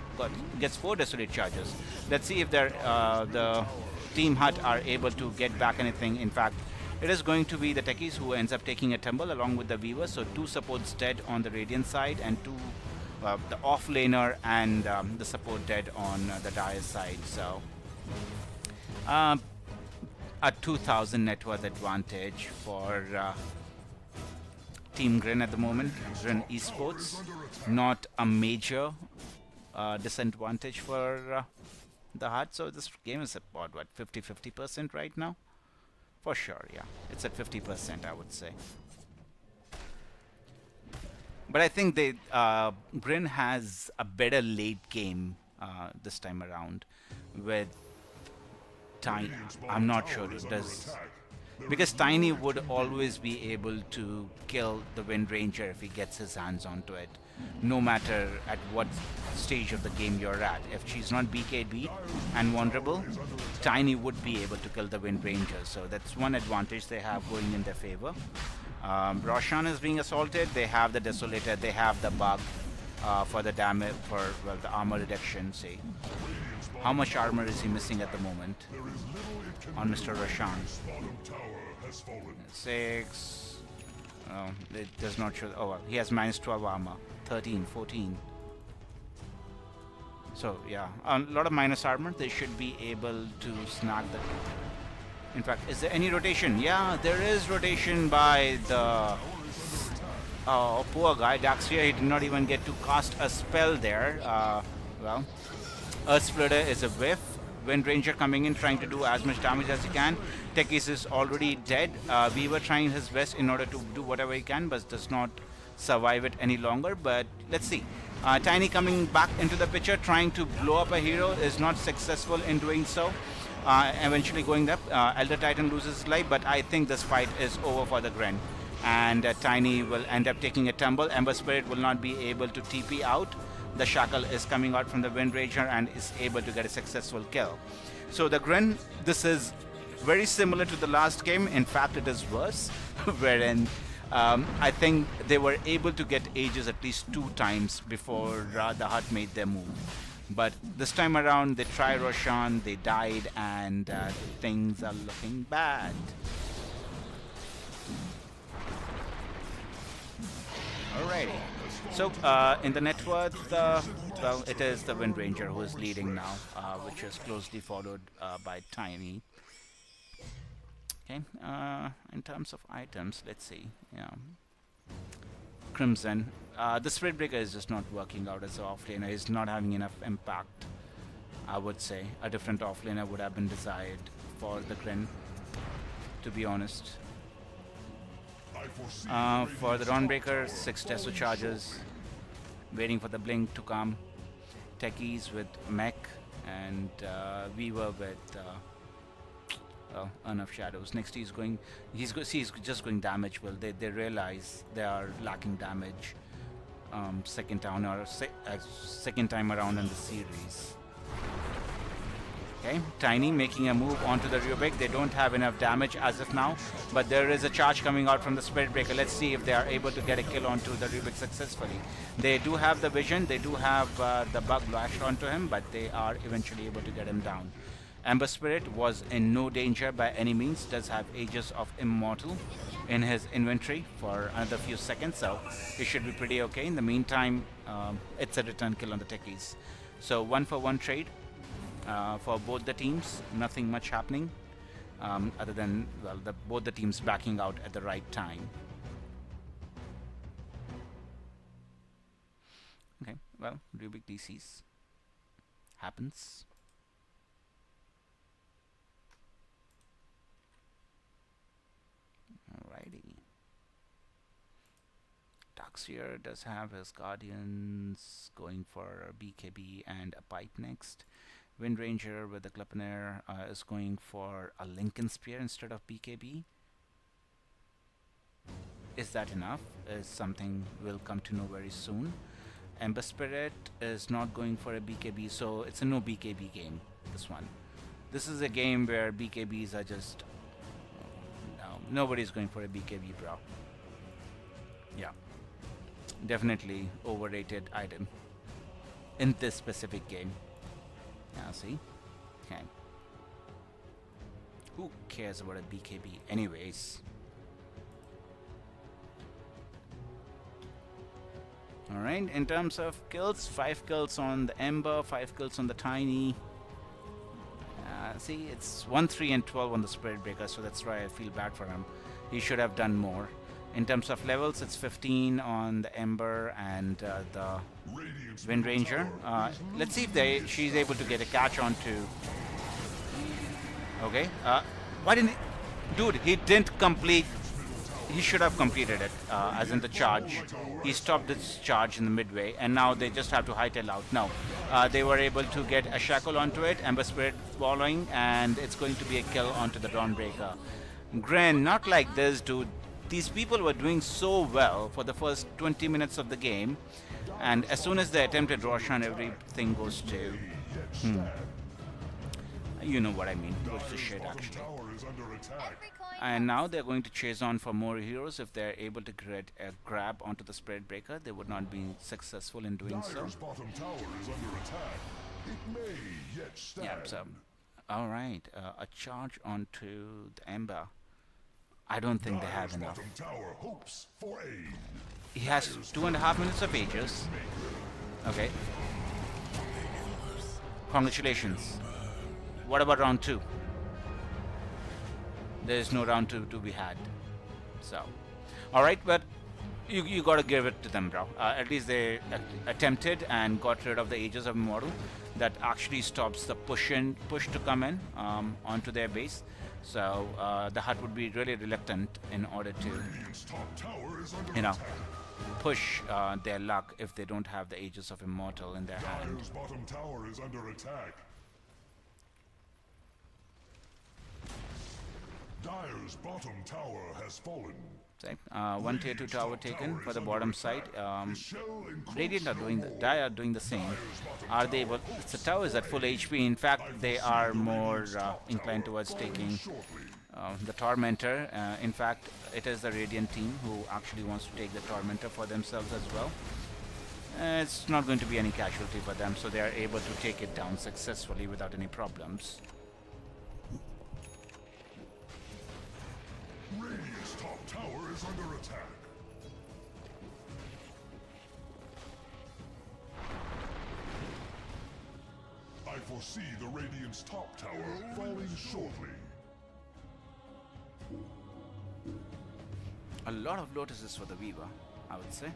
gets 4 Desolate charges. Let's see if the Team Hut are able to get back anything. In fact, it is going to be the Techies who ends up taking a tumble along with the Weaver. So 2 supports dead on the Radiant side, and 2 the off laner and the support dead on the Dire side. So a 2000 net worth advantage for Team Grin at the moment. Grin Esports, not a major disadvantage for the Hut. So this game is about what, 50% right now? For sure, yeah. It's at 50%, I would say. But I think they Grin has a better late game this time around with Tiny. I'm not sure it does, because Tiny would always be able to kill the Wind Ranger if he gets his hands onto it, no matter at what stage of the game you're at. If she's not BKB and vulnerable, Tiny would be able to kill the Wind Ranger. So that's one advantage they have going in their favor. Roshan is being assaulted. They have the Desolator. They have the bug for the damage, for the armor reduction. See, how much armor is he missing at the moment on Mr. Roshan? 6. Oh, it does not show. Oh, well, he has minus 12 armor. 13, 14. So yeah, a lot of minus armor. They should be able to snag the. In fact, is there any rotation? Yeah, there is rotation by the poor guy, Daxia. He did not even get to cast a spell there. Well, Earth Splitter is a whiff. Wind Ranger coming in, trying to do as much damage as he can. Tekis is already dead. Weaver trying his best in order to do whatever he can, but does not survive it any longer. But let's see. Tiny coming back into the picture, trying to blow up a hero, is not successful in doing so. Eventually going up, Elder Titan loses his life, but I think this fight is over for the Gren. And Tiny will end up taking a tumble. Ember Spirit will not be able to TP out. The Shackle is coming out from the Wind Ranger and is able to get a successful kill. So the Gren, this is very similar to the last game. In fact, it is worse, wherein I think they were able to get Aegis at least 2 times before the Hut made their move. But this time around, they tried Roshan, they died, and things are looking bad. Alrighty. So, in the net worth, well, it is the Wind Ranger who is leading now, which is closely followed by Tiny. Okay, in terms of items, let's see. Yeah. Crimson. The Spirit Breaker is just not working out as an offlaner. He's not having enough impact, I would say. A different offlaner would have been desired for the Grin, to be honest. For the Dawnbreaker, 6 Teso charges, waiting for the blink to come. Techies with Mech, and Weaver with enough shadows. Next he's just going damage. Well, they realize they are lacking damage. Second time around in the series. Okay, Tiny making a move onto the Rubik. They don't have enough damage as of now, but there is a charge coming out from the Spirit Breaker. Let's see if they are able to get a kill onto the Rubik successfully. They do have the vision, they do have the bug lashed onto him, but they are eventually able to get him down. Ember Spirit was in no danger by any means, does have Aegis of Immortal in his inventory for another few seconds, so he should be pretty okay. In the meantime, it's a return kill on the techies. So 1-for-1 trade. For both the teams, nothing much happening other than, well, both the teams backing out at the right time. Okay, well, Rubik DCs happens. Alrighty. Darkseer does have his Guardians going for a BKB and a pipe next. Windranger with the Glupener is going for a Lincoln Spear instead of BKB. Is that enough? Is something we'll come to know very soon. Ember Spirit is not going for a BKB, so it's a no BKB game, this one. This is a game where BKBs are just... no, nobody's going for a BKB, bro. Yeah. Definitely overrated item in this specific game. Now see? Okay. Who cares about a BKB anyways? Alright, in terms of kills, 5 kills on the Ember, 5 kills on the Tiny. See, it's 1, 3 and 12 on the Spirit Breaker, so that's why I feel bad for him. He should have done more. In terms of levels, it's 15 on the Ember and the Windranger. Let's see if she's able to get a catch onto... Okay. Why didn't he... Dude, he didn't complete... He should have completed it, as in the charge. He stopped this charge in the midway, and now they just have to hightail out. No. They were able to get a shackle onto it, Ember Spirit following, and it's going to be a kill onto the Dawnbreaker. Gren, not like this, dude. These people were doing so well for the first 20 minutes of the game, and as soon as they attempted Roshan, everything goes to... You know what I mean. Goes to shit, actually. And now they're going to chase on for more heroes. If they're able to get a grab onto the Spirit Breaker, they would not be successful in doing so. Yeah, so... Alright, a charge onto the Ember. I don't think they have enough. He has 2.5 minutes of Aegis. Okay. Congratulations. What about round 2? There is no round 2 to be had. So, alright, but you gotta give it to them, bro. At least they attempted and got rid of the Aegis of Immortal. That actually stops the push to come in onto their base. So the hut would be really reluctant in order to, you know, push their luck if they don't have the Aegis of Immortal in their hand. Dire's bottom tower is under attack. Dire's bottom tower has fallen. One tier 2 tower taken for the bottom side. Radiant are doing Dire are doing the same. Are they able? The tower is at full HP. In fact, they are more inclined towards taking the Tormentor. In fact, it is the Radiant team who actually wants to take the Tormentor for themselves as well. It's not going to be any casualty for them, so they are able to take it down successfully without any problems. Radiant's top tower is under attack. I foresee the Radiant's top tower falling shortly. A lot of Lotuses for the Weaver, I would say.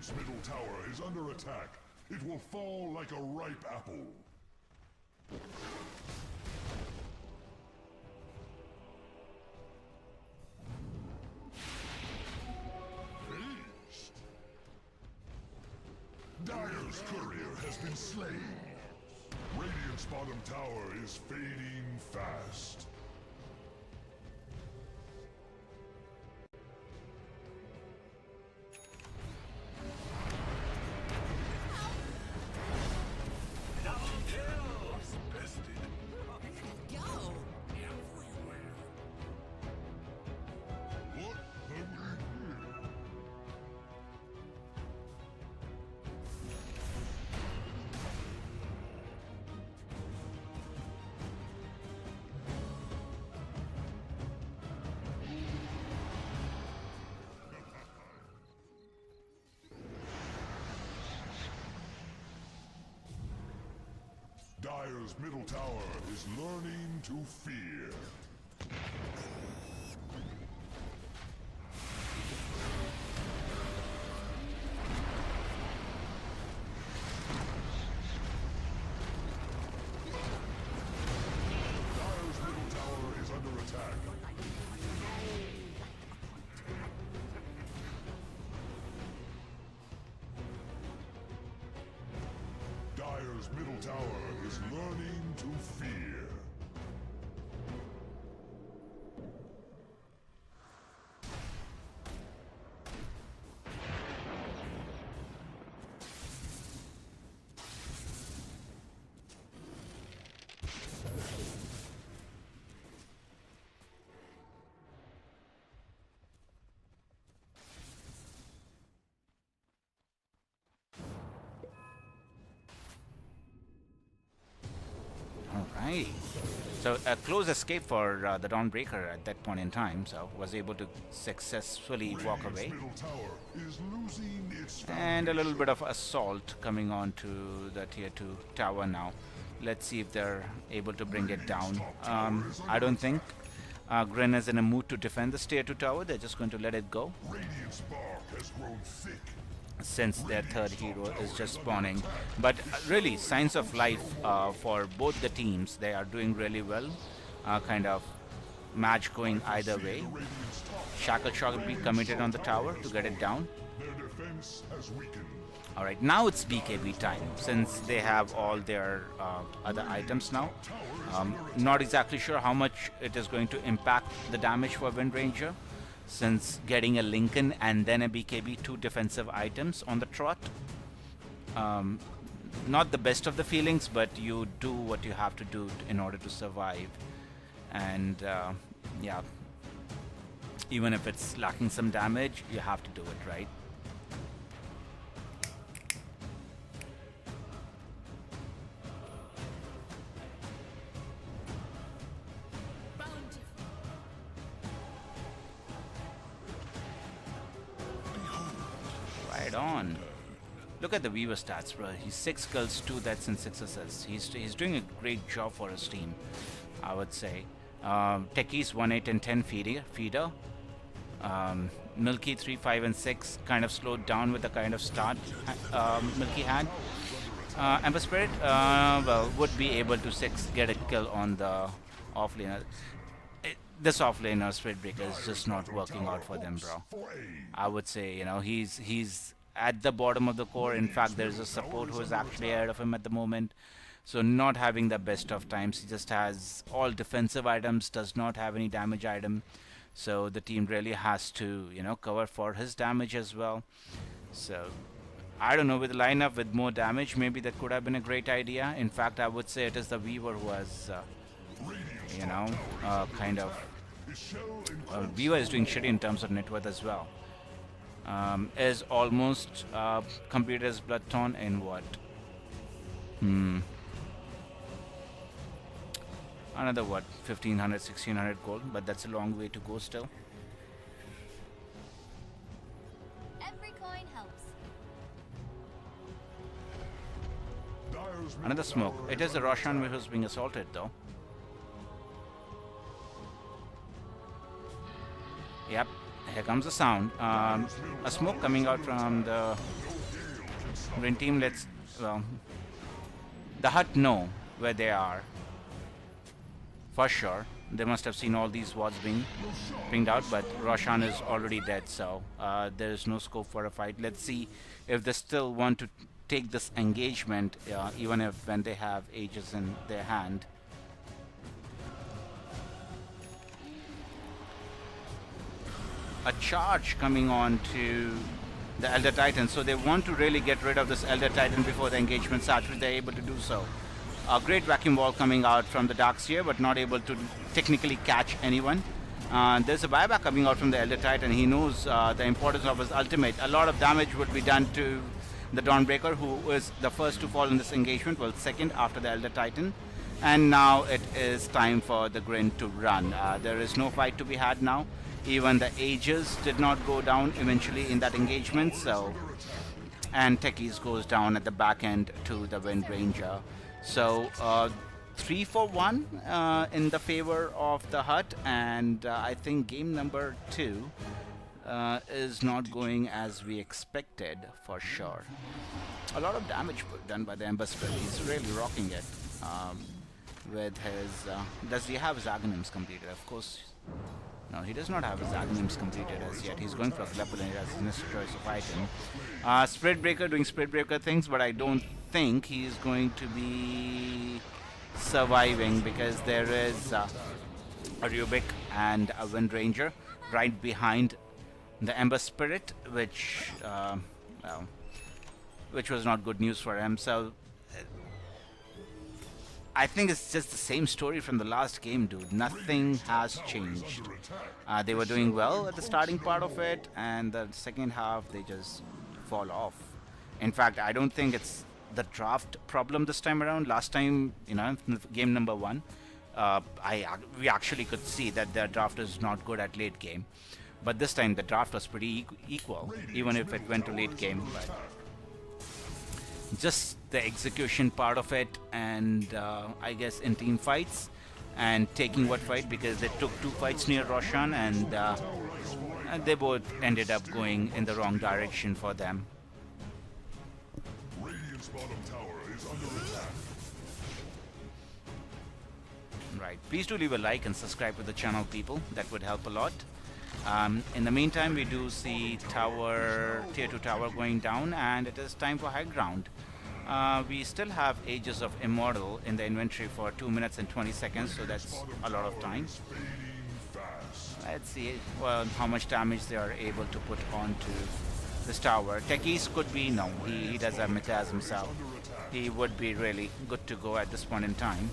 Radiant's middle tower is under attack. It will fall like a ripe apple. Haste. Dire's courier has been slain. Radiant's bottom tower is fading fast. Go! What have we here? Dire's middle tower is learning to fear. Dire's middle tower is under attack. Dire's middle tower is learning to fear. Alright. So a close escape for the Dawnbreaker at that point in time, so was able to successfully walk Radiant's away. middle tower is losing its And a little bit of assault coming on to the tier 2 tower now. Let's see if they're able to bring it down. I don't think Gren is in a mood to defend this tier 2 tower. They're just going to let it go Radiant's bark has grown thick. since their third hero is just spawning. But really, signs of life for both the teams. They are doing really well. Kind of match going either way. Radiant's top Shackle Shock will be committed on the tower to get it down. their defense has weakened. Alright, now it's BKB time, since they have all their other items now. Not exactly sure how much it is going to impact the damage for Wind Ranger, since getting a Lincoln and then a BKB, two defensive items on the trot. Not the best of the feelings, but you do what you have to do in order to survive. And yeah, even if it's lacking some damage, you have to do it, right? Right on. Look at the Weaver stats, bro. He's 6 kills, 2 deaths, and 6 assists. He's doing a great job for his team, I would say. Techies 1, 8, and 10 feeder. Milky 3, 5, and 6 kind of slowed down with the kind of start Milky had. Ember Spirit, well, would be able to get a kill on the offlaner. This offlaner Spirit Breaker is just not working out for them, bro. I would say, you know, he's at the bottom of the core. In fact, there's a support who is actually ahead of him at the moment. So not having the best of times. He just has all defensive items, does not have any damage item. So the team really has to, you know, cover for his damage as well. So I don't know, with a lineup with more damage, maybe that could have been a great idea. In fact, I would say it is the Weaver who has, you know, kind of... Weaver is doing shitty in terms of net worth as well. Is almost completed his Bloodthorn in what? Another what? 1500, 1600 gold, but that's a long way to go still. Every coin helps. Another smoke. It is the Roshan who's being assaulted though. Yep, here comes the sound. A smoke coming out from the Green team, let's, well, the hut know where they are. For sure. They must have seen all these wards being pinged out, but Roshan is already dead, so there is no scope for a fight. Let's see if they still want to take this engagement, even if when they have Aegis in their hand. A charge coming on to the Elder Titan, so they want to really get rid of this Elder Titan before the engagement starts, which they're able to do so. A great vacuum wall coming out from the Darkseer, but not able to technically catch anyone. There's a buyback coming out from the Elder Titan. He knows the importance of his ultimate. A lot of damage would be done to the Dawnbreaker, who is the first to fall in this engagement, well, second after the Elder Titan. And now it is time for the Grin to run. There is no fight to be had now. Even the Aegis did not go down eventually in that engagement, so... And Techies goes down at the back end to the Wind Ranger. So, 3 for 1 in the favor of the hut, and I think game number 2 is not going as we expected, for sure. A lot of damage done by the Ember Spirit. He's really rocking it with his... does he have his Aghanims completed? Of course. No, he does not have his Aghanims completed as yet. He's going for a Glepple and he has his next choice of item. Spirit Breaker doing Spirit Breaker things, but I don't think he's going to be surviving because there is a Rubik and a Wind Ranger right behind the Ember Spirit, which well, which was not good news for him. So I think it's just the same story from the last game, dude. Nothing has changed. They were doing well at the starting part of it, and the second half they just fall off. In fact, I don't think it's the draft problem this time around. Last time, you know, in game number 1, we actually could see that their draft is not good at late game. But this time the draft was pretty equal, even if it went to late game. But just the execution part of it, and I guess in team fights and taking what fight, because they took 2 fights near Roshan, and they both ended up going in the wrong direction for them. Radiant's bottom tower is under attack. Right, please do leave a like and subscribe to the channel, people. That would help a lot. In the meantime, we do see tier 2 tower going down, and it is time for high ground. We still have Aegis of Immortal in the inventory for 2 minutes and 20 seconds, so that's a lot of time. Let's see how much damage they are able to put onto this tower. Techies could be, no, he does have Mitaz himself. He would be really good to go at this point in time.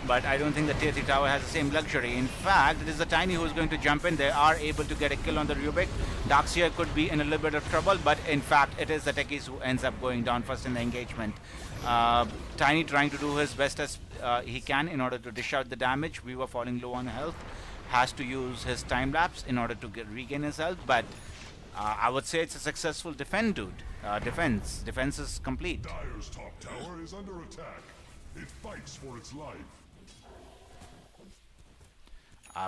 But I don't think the tier 3 tower has the same luxury. In fact, it is the Tiny who is going to jump in. They are able to get a kill on the Rubik. Darkseer could be in a little bit of trouble, but in fact, it is the Techies who ends up going down first in the engagement. Tiny trying to do his best as he can in order to dish out the damage. We were falling low on health. Has to use his time lapse in order to regain his health, but I would say it's a successful defend, dude. Defense is complete. Dire's top tower is under attack. It fights for its life.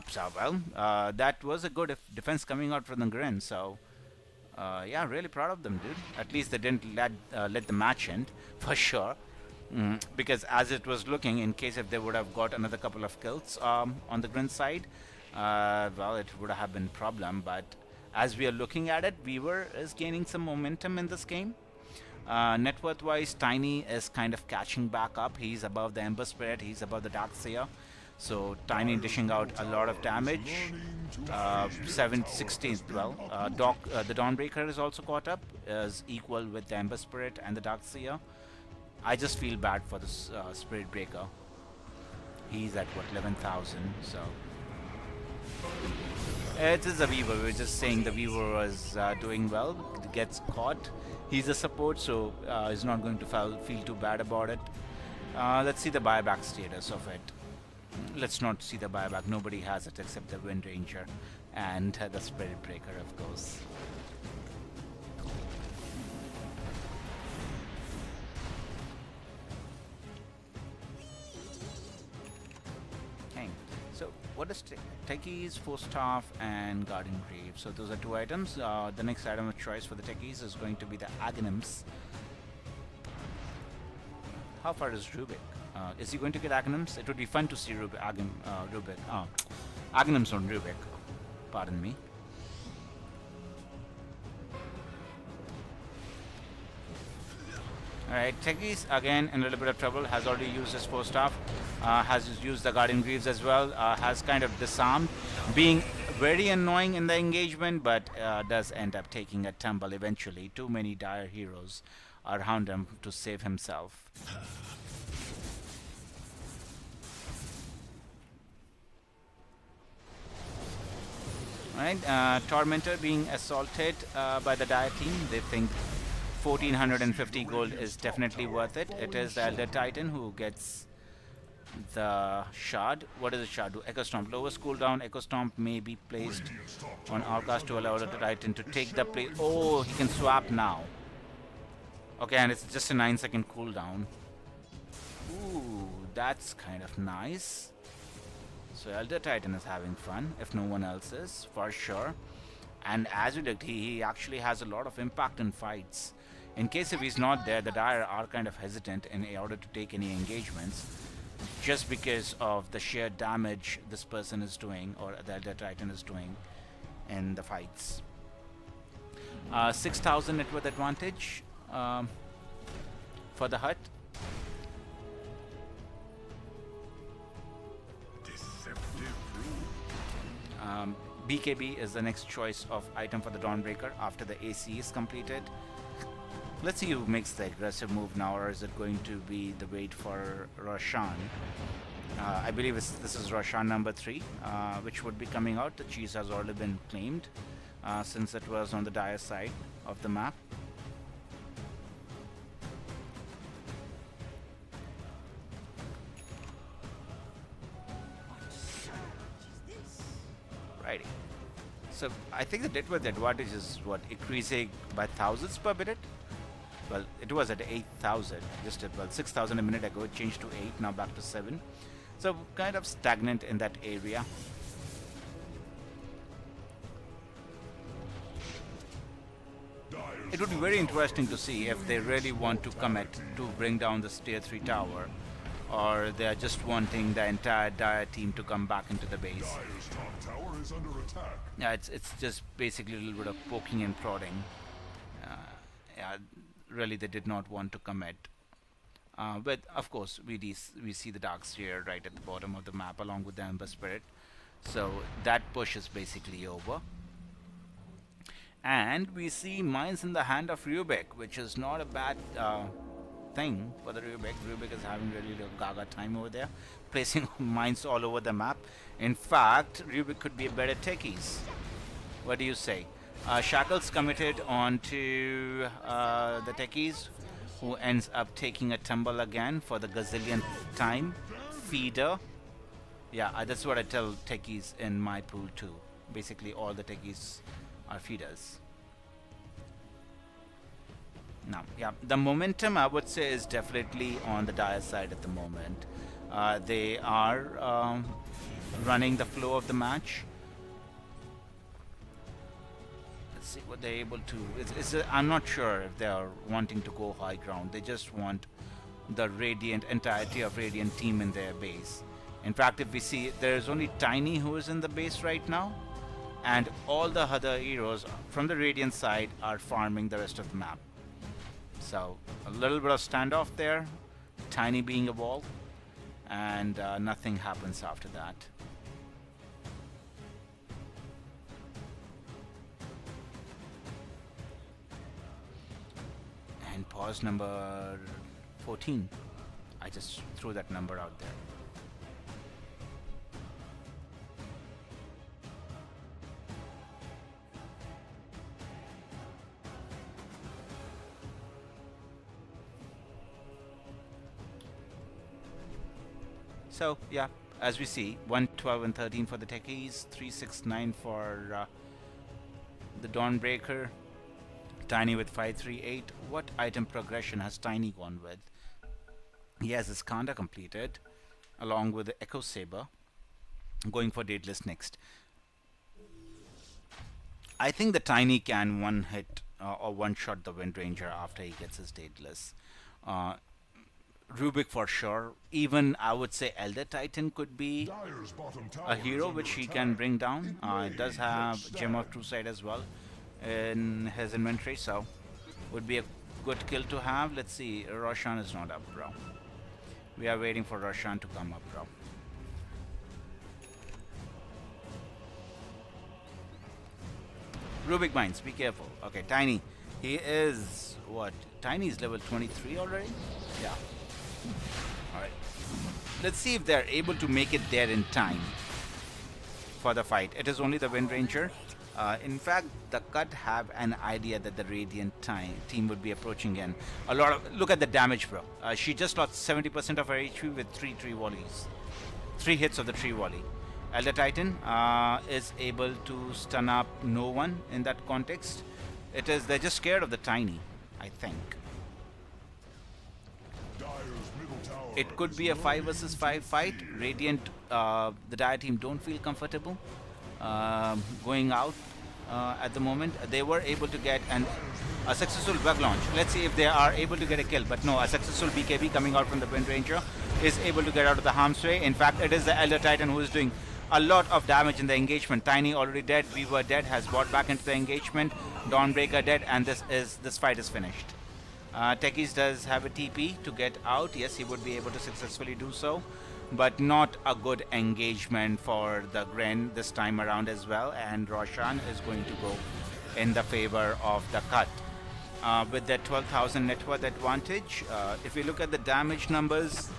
So well, that was a good defense coming out from the Grin, so yeah, really proud of them, dude. At least they didn't let the match end, for sure. Because as it was looking, in case if they would have got another couple of kills on the Grin side, well, it would have been a problem. But as we are looking at it, Weaver is gaining some momentum in this game. Net worth wise, Tiny is kind of catching back up. He's above the Ember Spirit, he's above the Darkseer. So Tiny dishing out a lot of damage. 716, well, the Dawnbreaker is also caught up, is equal with the Ember Spirit and the Darkseer. I just feel bad for this Spirit Breaker. He's at what, 11,000, so it is a Weaver. We were just saying the Weaver was doing well, gets caught. He's a support, so he's not going to feel too bad about it. Let's see the buyback status of it. Let's not see the buyback. Nobody has it except the Wind Ranger and the Spirit Breaker, of course. Okay. So what is techies, force staff, and guardian grave? So those are two items. The next item of choice for the techies is going to be the aghanims. How far is Rubik? Is he going to get aghanims? It would be fun to see aghanims on Rubik. Pardon me. Alright, techies again in a little bit of trouble. Has already used his force staff. Has used the guardian greaves as well. Has kind of disarmed, being very annoying in the engagement, but does end up taking a tumble eventually. Too many dire heroes around him to save himself. Alright, Tormentor being assaulted by the dire team. They think 1450 gold is definitely worth it. It is the Elder Titan who gets the shard. What does the shard do? Echo Stomp. Lowest cooldown. Echo Stomp may be placed on Outcast to allow the Titan to take the place. Oh, he can swap now. Okay, and it's just a 9-second cooldown. Ooh, that's kind of nice. So Elder Titan is having fun, if no one else is, for sure. And as we looked, he actually has a lot of impact in fights. In case if he's not there, the Dire are kind of hesitant in order to take any engagements, just because of the sheer damage this person is doing, or the Elder Titan is doing, in the fights. 6,000 net worth advantage for the hut. BKB is the next choice of item for the Dawnbreaker after the AC is completed. Let's see who makes the aggressive move now, or is it going to be the wait for Roshan? I believe this is Roshan number 3, which would be coming out. The cheese has already been claimed since it was on the dire side of the map. Righty. So I think the net worth advantage is what, increasing by thousands per minute? Well, it was at 8,000 just at, well, 6,000 a minute ago. It changed to 8, now back to 7. So kind of stagnant in that area. It would be very interesting to see if they really want to commit to bring down this tier 3 tower, or they are just wanting the entire Dire team to come back into the base. Dire's top tower is under attack. Yeah, it's just basically a little bit of poking and prodding. Yeah, really they did not want to commit. But of course we see the Dark Sphere right at the bottom of the map along with the Ember Spirit. So that push is basically over. And we see mines in the hand of Rubik, which is not a bad thing for the Rubik. Rubik is having really the gaga time over there, placing mines all over the map. In fact, Rubik could be a better techies. What do you say? Shackles committed onto the techies, who ends up taking a tumble again for the gazillionth time. Feeder. Yeah, that's what I tell techies in my pool too. Basically all the techies are feeders. Now, yeah, the momentum I would say is definitely on the Dire side at the moment. They are running the flow of the match. Let's see what they're able to. I'm not sure if they are wanting to go high ground. They just want the entirety of Radiant team in their base. In fact, if we see, there is only Tiny who is in the base right now, and all the other heroes from the Radiant side are farming the rest of the map. So a little bit of standoff there, Tiny being a wall, and nothing happens after that. And pause number 14. I just threw that number out there. So yeah, as we see, 112 and 13 for the techies, 369 for the Dawnbreaker. Tiny with 538. What item progression has Tiny gone with? He has his Kanda completed, along with the Echo Saber. Going for Daedalus next. I think the Tiny can one hit or one shot the Wind Ranger after he gets his Daedalus. Uh, Rubik for sure. Even I would say Elder Titan could be Dire's bottom tower a hero is under which he attack. can bring down. It does have Gem of True Sight as well in his inventory, so would be a good kill to have. Let's see, Roshan is not up, bro. We are waiting for Roshan to come up, bro. Rubik Mines, be careful. Okay, Tiny. He is what? Tiny is level 23 already? Yeah. Alright. Let's see if they're able to make it there in time for the fight. It is only the Wind Ranger. In fact, the Cut have an idea that the Radiant team would be approaching in. Look at the damage, bro. She just lost 70% of her HP with 3 tree volleys. 3 hits of the tree volley. Elder Titan is able to stun up no one in that context. They're just scared of the Tiny, I think. Dire's middle tower It could is be a 5 going versus into 5 fight. fear. Radiant, the Dire team don't feel comfortable going out at the moment. They were able to get a successful bug launch. Let's see if they are able to get a kill. But no, a successful BKB coming out from the Wind Ranger is able to get out of the harm's way. In fact, it is the Elder Titan who is doing a lot of damage in the engagement. Tiny already dead, Weaver dead, has brought back into the engagement. Dawnbreaker dead, and this fight is finished. Techies does have a TP to get out. Yes, he would be able to successfully do so, but not a good engagement for the Gren this time around as well. And Roshan is going to go in the favor of the Cut. With that 12,000 net worth advantage, if we look at the damage numbers,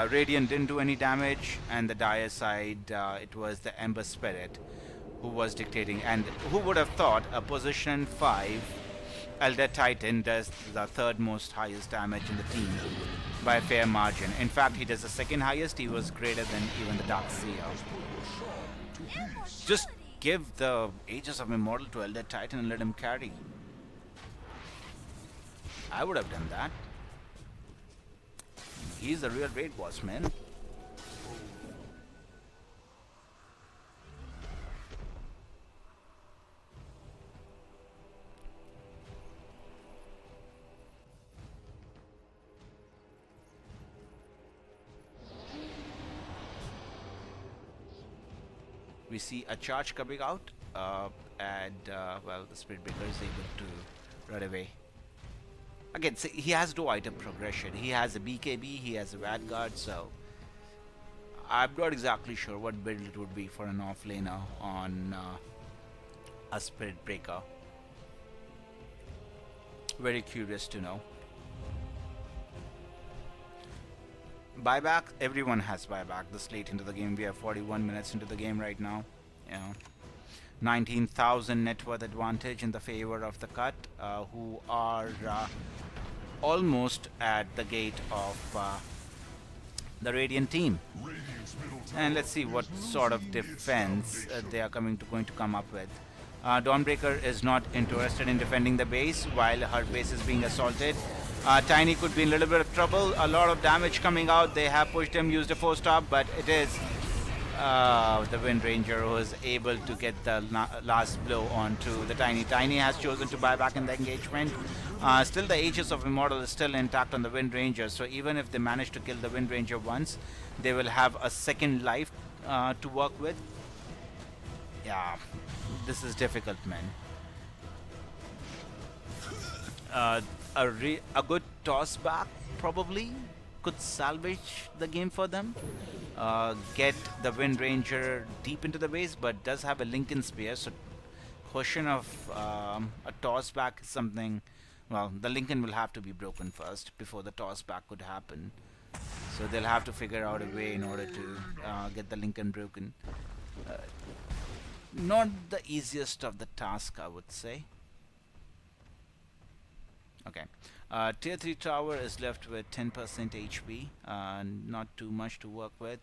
Radiant didn't do any damage, and the Dire side, it was the Ember Spirit who was dictating. And who would have thought a position 5 Elder Titan does the third most highest damage in the team by a fair margin. In fact, he does the second highest. He was greater than even the Dark Seer. Just give the Aegis of Immortal to Elder Titan and let him carry. I would have done that. He's the real raid boss, man. We see a charge coming out, and well, the Spirit Breaker is able to run away. Again, see, he has no item progression. He has a BKB, he has a Vanguard, so I'm not exactly sure what build it would be for an offlaner on a Spirit Breaker. Very curious to know. Buyback, everyone has buyback this late into the game. We are 41 minutes into the game right now. You know, 19,000 net worth advantage in the favor of the Cut, who are almost at the gate of the Radiant team. Radiant's middle tower And let's see what sort of defense they are going to come up with. Dawnbreaker is not interested in defending the base while her base is being assaulted. Tiny could be in a little bit of trouble. A lot of damage coming out. They have pushed him, used a 4-star, but it is the Wind Ranger who is able to get the last blow onto the Tiny. Tiny has chosen to buy back in the engagement. Still, the Aegis of Immortal is still intact on the Wind Ranger, so even if they manage to kill the Wind Ranger once, they will have a second life to work with. Yeah, this is difficult, man. A good toss back probably could salvage the game for them. Get the Wind Ranger deep into the base, but does have a Lincoln Spear, so question of a toss back is something. Well, the Lincoln will have to be broken first before the toss back could happen. So they'll have to figure out a way in order to get the Lincoln broken. Not the easiest of the task, I would say. Okay. Tier 3 tower is left with 10% HP. Not too much to work with.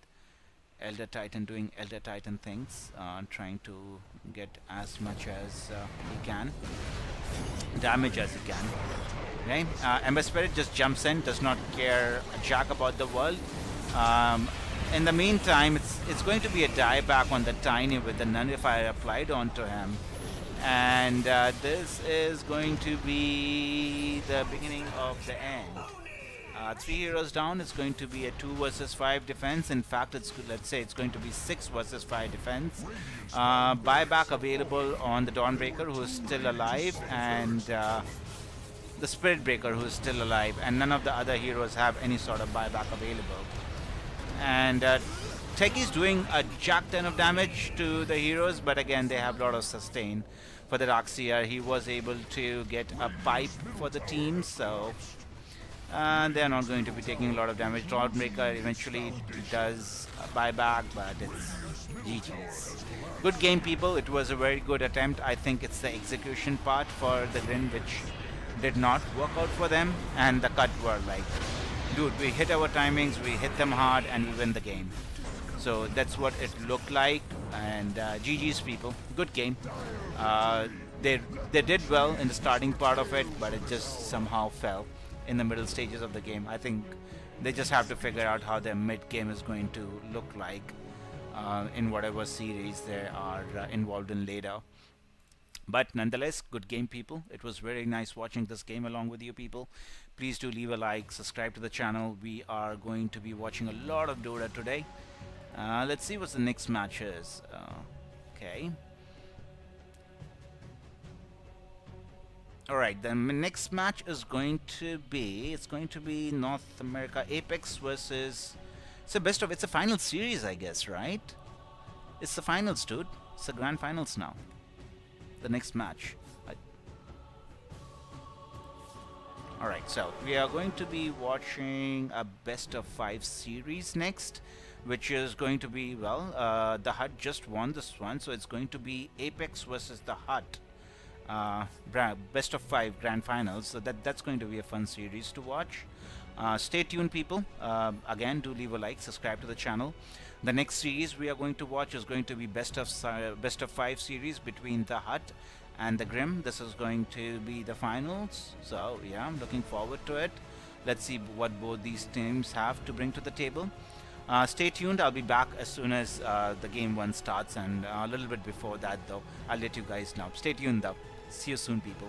Elder Titan doing Elder Titan things. Trying to get as much as he can. Damage as he can. Okay. Ember Spirit just jumps in. Does not care a jack about the world. in the meantime, it's going to be a dieback on the Tiny with the Nullifier applied onto him. And this is going to be the beginning of the end. 3 heroes down. It's going to be a 2 versus 5 defense. In fact, let's say it's going to be 6 versus 5 defense. Buyback available on the Dawnbreaker, who is still alive, and the Spirit Breaker, who is still alive, and none of the other heroes have any sort of buyback available. And Techie's doing a jack ton of damage to the heroes, but again they have a lot of sustain. For the Darkseer, he was able to get a pipe for the team, so they're not going to be taking a lot of damage. Dawnbreaker eventually does a buyback, but it's GG's. Good game, people. It was a very good attempt. I think it's the execution part for the Grin which did not work out for them, and the cut were like, dude, we hit our timings, we hit them hard, and we win the game. So that's what it looked like, and GG's, people. Good game. They did well in the starting part of it, but it just somehow fell in the middle stages of the game. I think they just have to figure out how their mid game is going to look like in whatever series they are involved in later. But nonetheless, good game, people. It was very nice watching this game along with you people. Please do leave a like, subscribe to the channel. We are going to be watching a lot of Dota today. Let's see what the next match is. Okay. Alright, the next match is going to be, it's going to be North America Apex versus, it's a final series, I guess, right? It's the finals, dude. It's the grand finals now. The next match. Alright, so we are going to be watching a best of 5 series next, which is going to be, well, the Hut just won this one, so it's going to be Apex versus the Hut. Best of 5 grand finals, so that's going to be a fun series to watch. Stay tuned, people. Again, do leave a like, subscribe to the channel. The next series we are going to watch is going to be best of 5 series between the Hut and the Grim. This is going to be the finals, so yeah, I'm looking forward to it. Let's see what both these teams have to bring to the table. Stay tuned. I'll be back as soon as the game 1 starts, and a little bit before that though, I'll let you guys know. Stay tuned though. See you soon, people.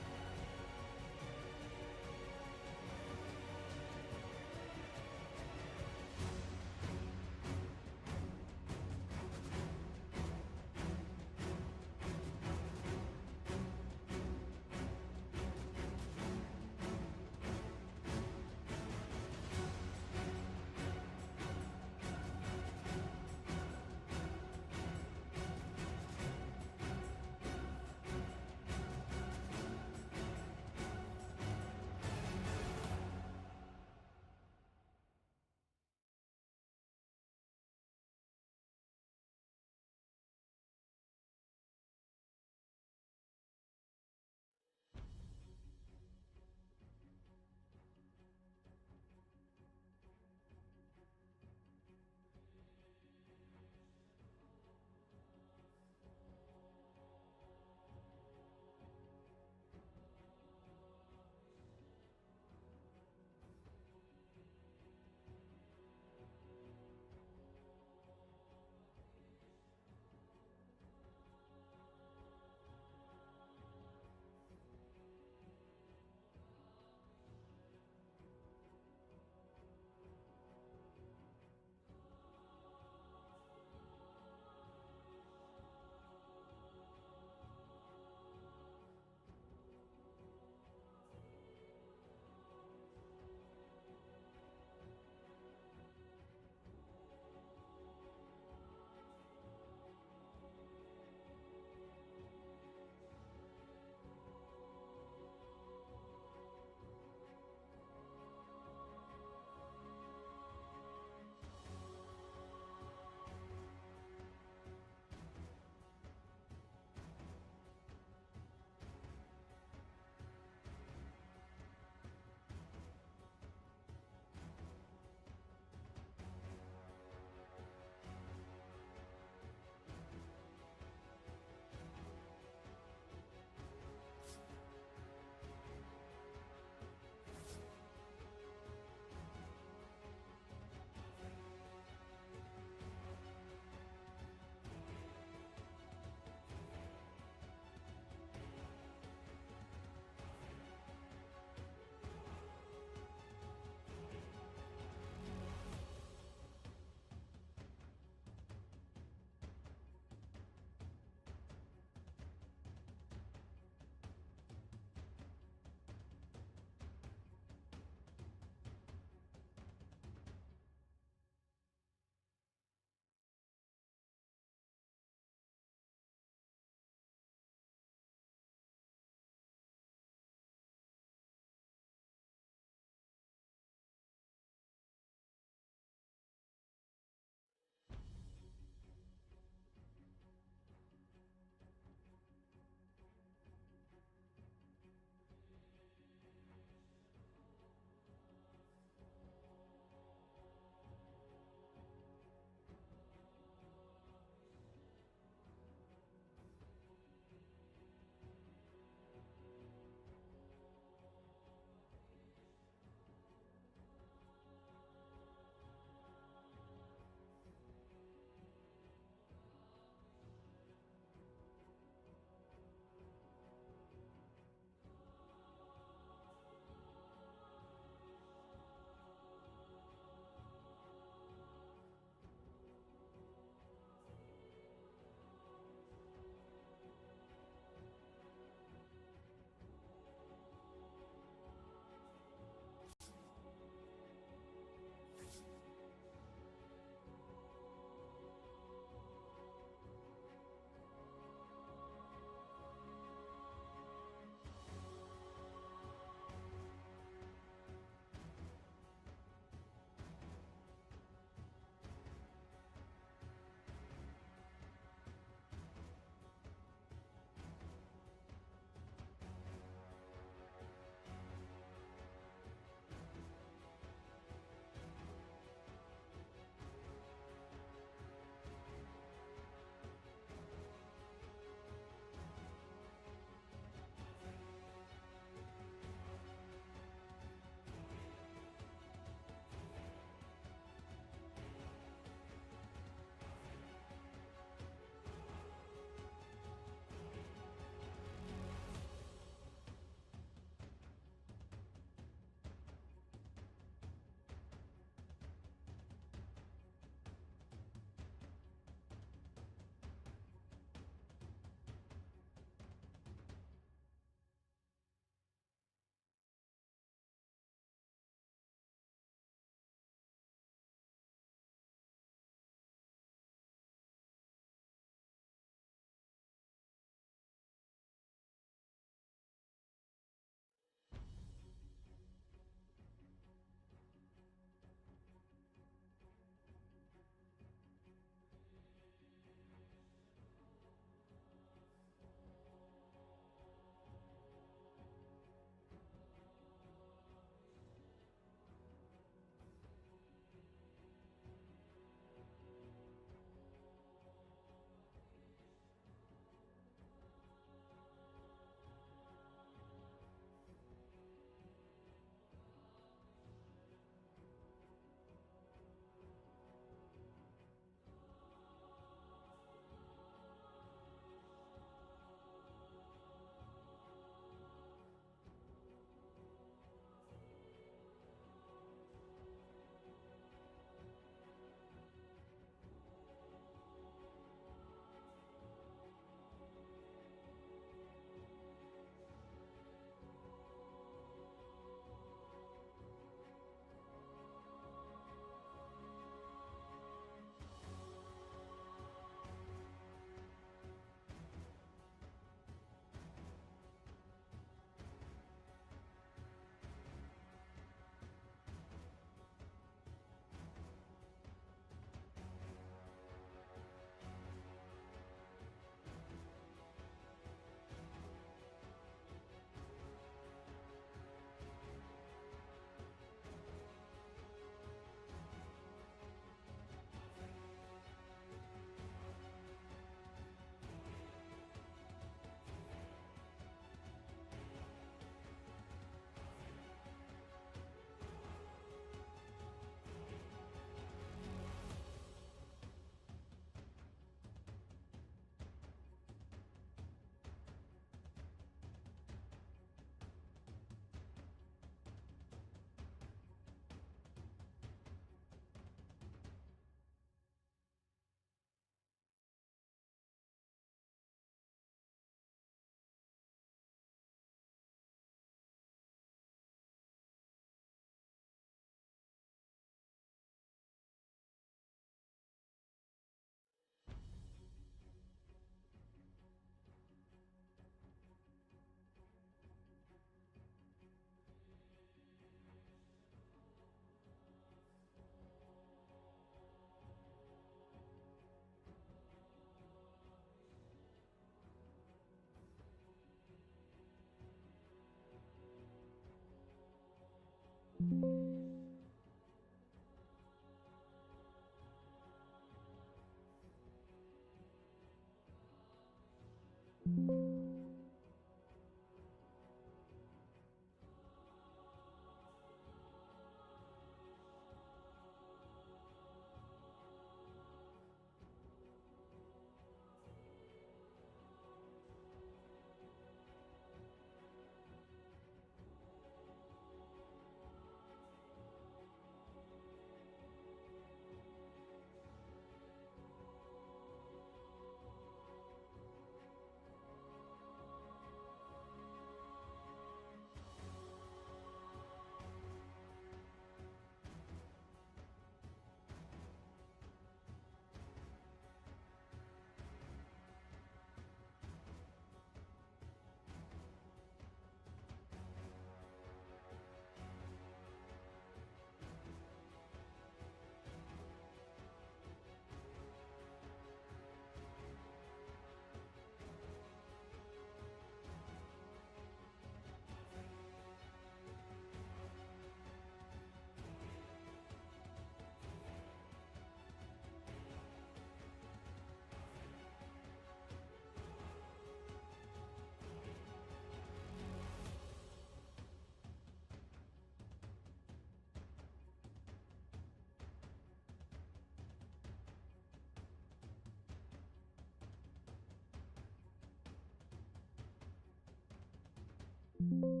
you.